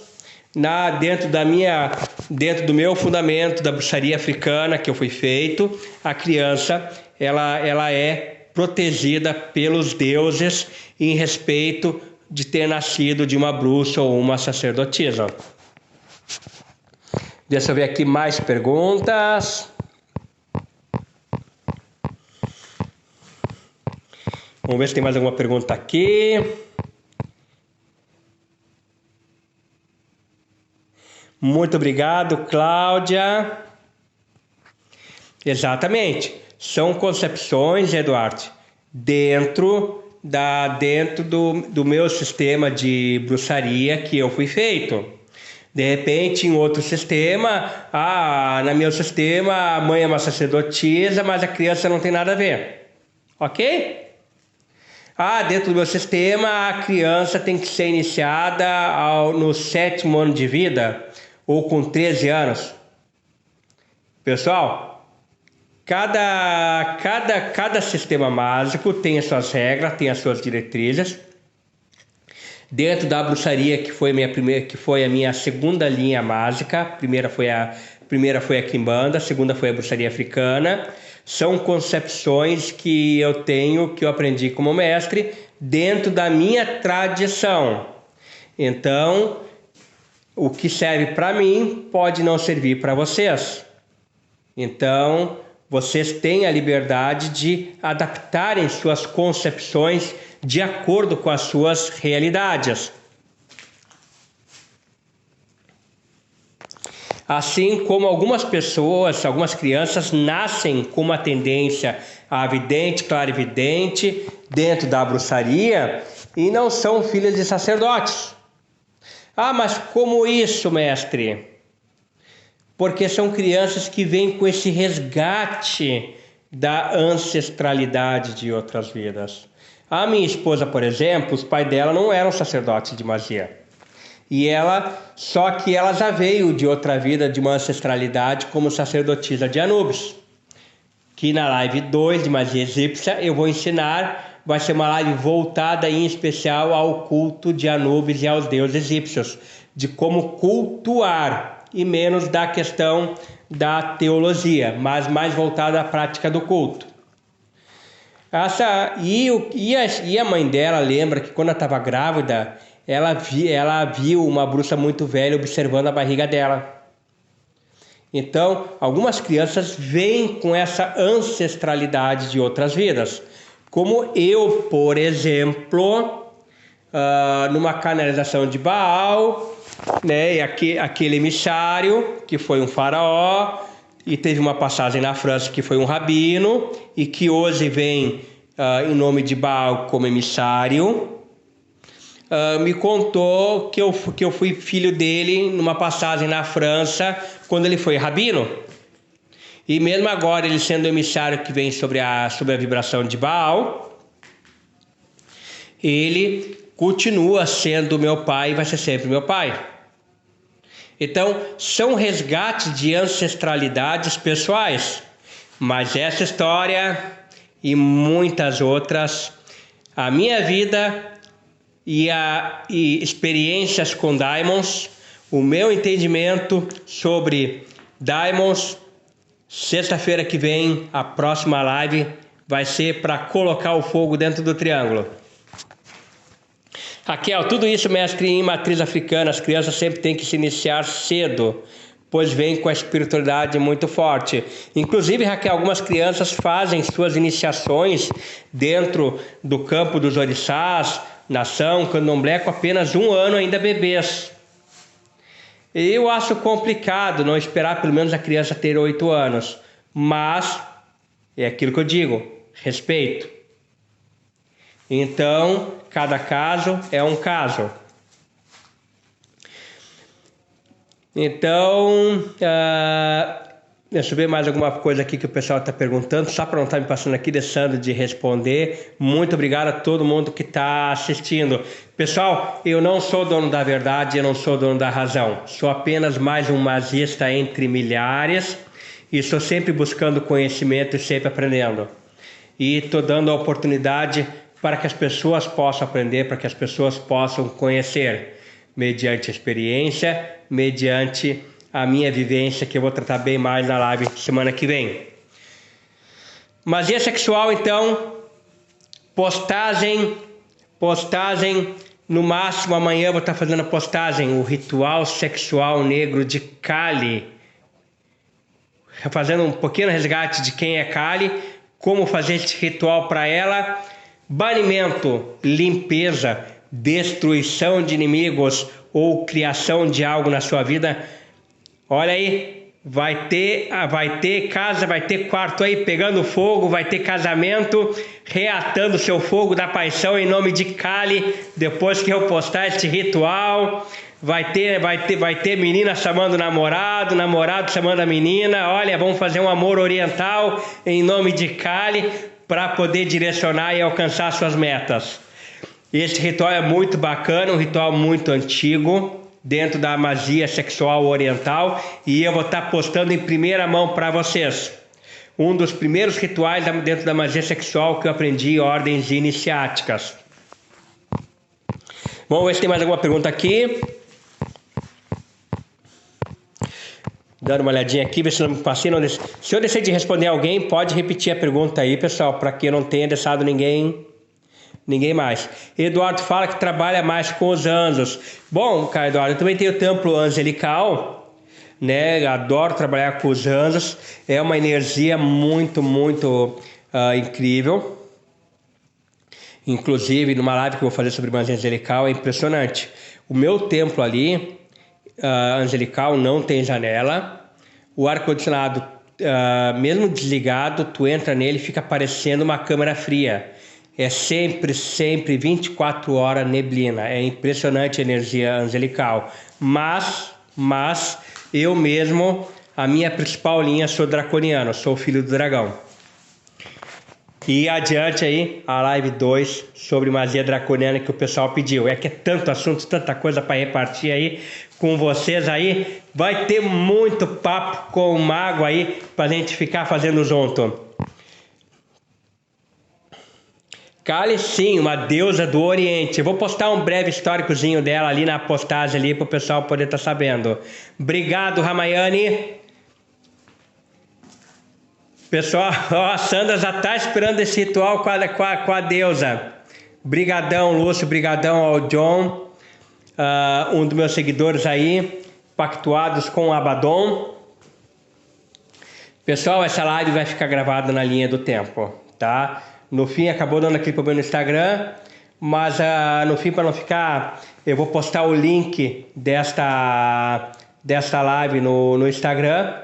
dentro do meu fundamento da bruxaria africana que eu fui feito, a criança ela é protegida pelos deuses em respeito de ter nascido de uma bruxa ou uma sacerdotisa. Deixa eu ver aqui mais perguntas. Vamos ver se tem mais alguma pergunta aqui. Muito obrigado, Cláudia. Exatamente. São concepções, Eduardo, dentro do meu sistema de bruxaria que eu fui feito. De repente, em outro sistema, no meu sistema, a mãe é uma sacerdotisa, mas a criança não tem nada a ver. Ok? Dentro do meu sistema, a criança tem que ser iniciada no 7º ano de vida, ou com 13 anos. Pessoal, cada sistema mágico tem as suas regras, tem as suas diretrizes. Dentro da bruxaria, que foi a minha segunda linha mágica, a primeira foi a Quimbanda, a segunda foi a bruxaria africana. São concepções que eu aprendi como mestre dentro da minha tradição. Então, o que serve para mim pode não servir para vocês. Então, vocês têm a liberdade de adaptarem suas concepções de acordo com as suas realidades. Assim como algumas crianças nascem com uma tendência a vidente, clarividente dentro da bruxaria e não são filhas de sacerdotes. Mas como isso, mestre? Porque são crianças que vêm com esse resgate da ancestralidade de outras vidas. A minha esposa, por exemplo, os pais dela não eram sacerdotes de magia. Só que ela já veio de outra vida, de uma ancestralidade como sacerdotisa de Anubis. Que na live 2 de magia egípcia eu vou ensinar, vai ser uma live voltada em especial ao culto de Anubis e aos deuses egípcios, de como cultuar, e menos da questão da teologia, mas mais voltada à prática do culto. E a mãe dela lembra que quando ela estava grávida, ela viu uma bruxa muito velha observando a barriga dela. Então, algumas crianças vêm com essa ancestralidade de outras vidas. Como eu, por exemplo, numa canalização de Baal, né, e aquele emissário que foi um faraó, e teve uma passagem na França que foi um rabino, e que hoje vem em nome de Baal como emissário, me contou que eu fui filho dele numa passagem na França quando ele foi rabino. E mesmo agora, ele sendo o emissário que vem sobre a vibração de Baal, ele continua sendo meu pai e vai ser sempre meu pai. Então, são resgates de ancestralidades pessoais. Mas essa história e muitas outras, a minha vida e experiências com Daimons, o meu entendimento sobre Daimons, sexta-feira que vem, a próxima live vai ser para colocar o fogo dentro do triângulo. Raquel, tudo isso, mestre, em matriz africana, as crianças sempre têm que se iniciar cedo, pois vêm com a espiritualidade muito forte. Inclusive, Raquel, algumas crianças fazem suas iniciações dentro do campo dos orixás, nação, candomblé, com apenas 1 ano ainda bebês. Eu acho complicado não esperar pelo menos a criança ter 8 anos, mas é aquilo que eu digo, respeito. Então, cada caso é um caso. Então, deixa eu ver mais alguma coisa aqui que o pessoal está perguntando, só para não estar me passando aqui, deixando de responder. Muito obrigado a todo mundo que está assistindo. Pessoal, eu não sou dono da verdade, eu não sou dono da razão. Sou apenas mais um magista entre milhares e estou sempre buscando conhecimento e sempre aprendendo. E estou dando a oportunidade para que as pessoas possam aprender, para que as pessoas possam conhecer, mediante a experiência, mediante a minha vivência, que eu vou tratar bem mais na live semana que vem. Magia sexual, então, postagem, no máximo amanhã eu vou estar fazendo a postagem, o ritual sexual negro de Kali, fazendo um pequeno resgate de quem é Kali, como fazer esse ritual para ela, banimento, limpeza, destruição de inimigos ou criação de algo na sua vida. Olha aí, vai ter casa, vai ter quarto aí pegando fogo, vai ter casamento, reatando seu fogo da paixão em nome de Kali, depois que eu postar este ritual. Vai ter menina chamando namorado, namorado chamando a menina. Olha, vamos fazer um amor oriental em nome de Kali para poder direcionar e alcançar suas metas. Este ritual é muito bacana, um ritual muito antigo, dentro da magia sexual oriental, e eu vou estar postando em primeira mão para vocês. Um dos primeiros rituais dentro da magia sexual que eu aprendi em ordens iniciáticas. Vamos ver se tem mais alguma pergunta aqui. Dando uma olhadinha aqui, ver se eu não passei. Se eu deixei de responder alguém, pode repetir a pergunta aí, pessoal, para que eu não tenha deixado ninguém mais. Eduardo fala que trabalha mais com os anjos. Bom, cara, Eduardo, eu também tenho o templo angelical, né? Adoro trabalhar com os anjos. É uma energia muito, muito incrível. Inclusive, numa live que eu vou fazer sobre magia angelical, é impressionante. O meu templo ali, angelical, não tem janela. O ar-condicionado, mesmo desligado, tu entra nele e fica parecendo uma câmara fria. É sempre 24 horas neblina. É impressionante a energia angelical. Mas eu mesmo, a minha principal linha, sou draconiano, sou filho do dragão. E adiante aí, a live 2 sobre magia draconiana que o pessoal pediu. É que é tanto assunto, tanta coisa para repartir aí com vocês aí. Vai ter muito papo com o mago aí pra gente ficar fazendo junto. Kali, sim, uma deusa do Oriente. Eu vou postar um breve históricozinho dela ali na postagem ali para o pessoal poder estar sabendo. Obrigado, Ramayane. Pessoal, a Sandra já está esperando esse ritual com a deusa. Brigadão, Lúcio, brigadão ao John. um dos meus seguidores aí, pactuados com o Abaddon. Pessoal, essa live vai ficar gravada na linha do tempo, tá? No fim, acabou dando aquele problema no Instagram, mas no fim, para não ficar, eu vou postar o link desta live no Instagram.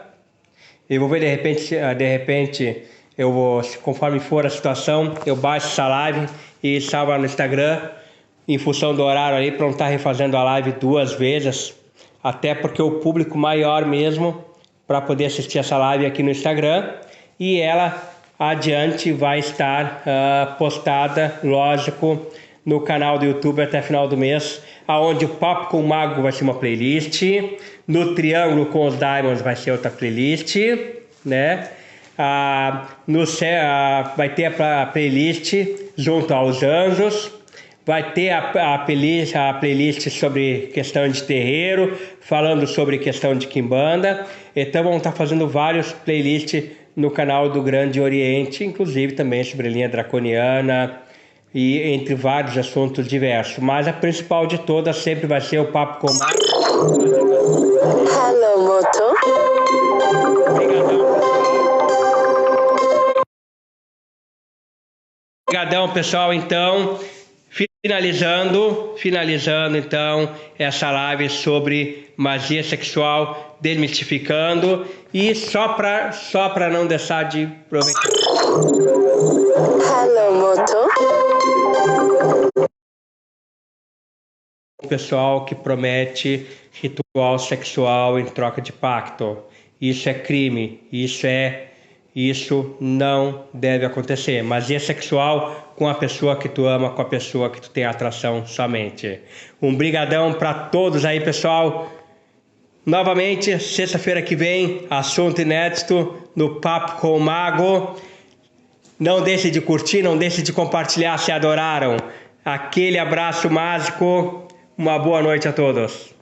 Eu vou ver de repente, eu vou, conforme for a situação, eu baixo essa live e salvo no Instagram, em função do horário aí, para não estar refazendo a live 2 vezes, até porque o público maior mesmo para poder assistir essa live aqui no Instagram, e ela adiante vai estar postada, lógico, no canal do YouTube até final do mês, aonde o Papo com o Mago vai ser uma playlist, no Triângulo com os Diamonds vai ser outra playlist, né? Vai ter a playlist junto aos Anjos, vai ter a playlist sobre questão de terreiro, falando sobre questão de quimbanda. Então vamos estar fazendo vários playlists no canal do Grande Oriente, inclusive também sobre a linha draconiana e entre vários assuntos diversos. Mas a principal de todas sempre vai ser o Papo com o Mago. Hello, Moto. Obrigadão, pessoal. Então, finalizando então essa live sobre magia sexual, desmistificando, e só para não deixar de aproveitar. Hello, Moto. O pessoal que promete ritual sexual em troca de pacto. Isso é crime, isso não deve acontecer. Magia sexual com a pessoa que tu ama, com a pessoa que tu tem atração somente. Um brigadão para todos aí, pessoal. Novamente, sexta-feira que vem, assunto inédito no Papo com o Mago. Não deixe de curtir, não deixe de compartilhar se adoraram. Aquele abraço mágico. Uma boa noite a todos.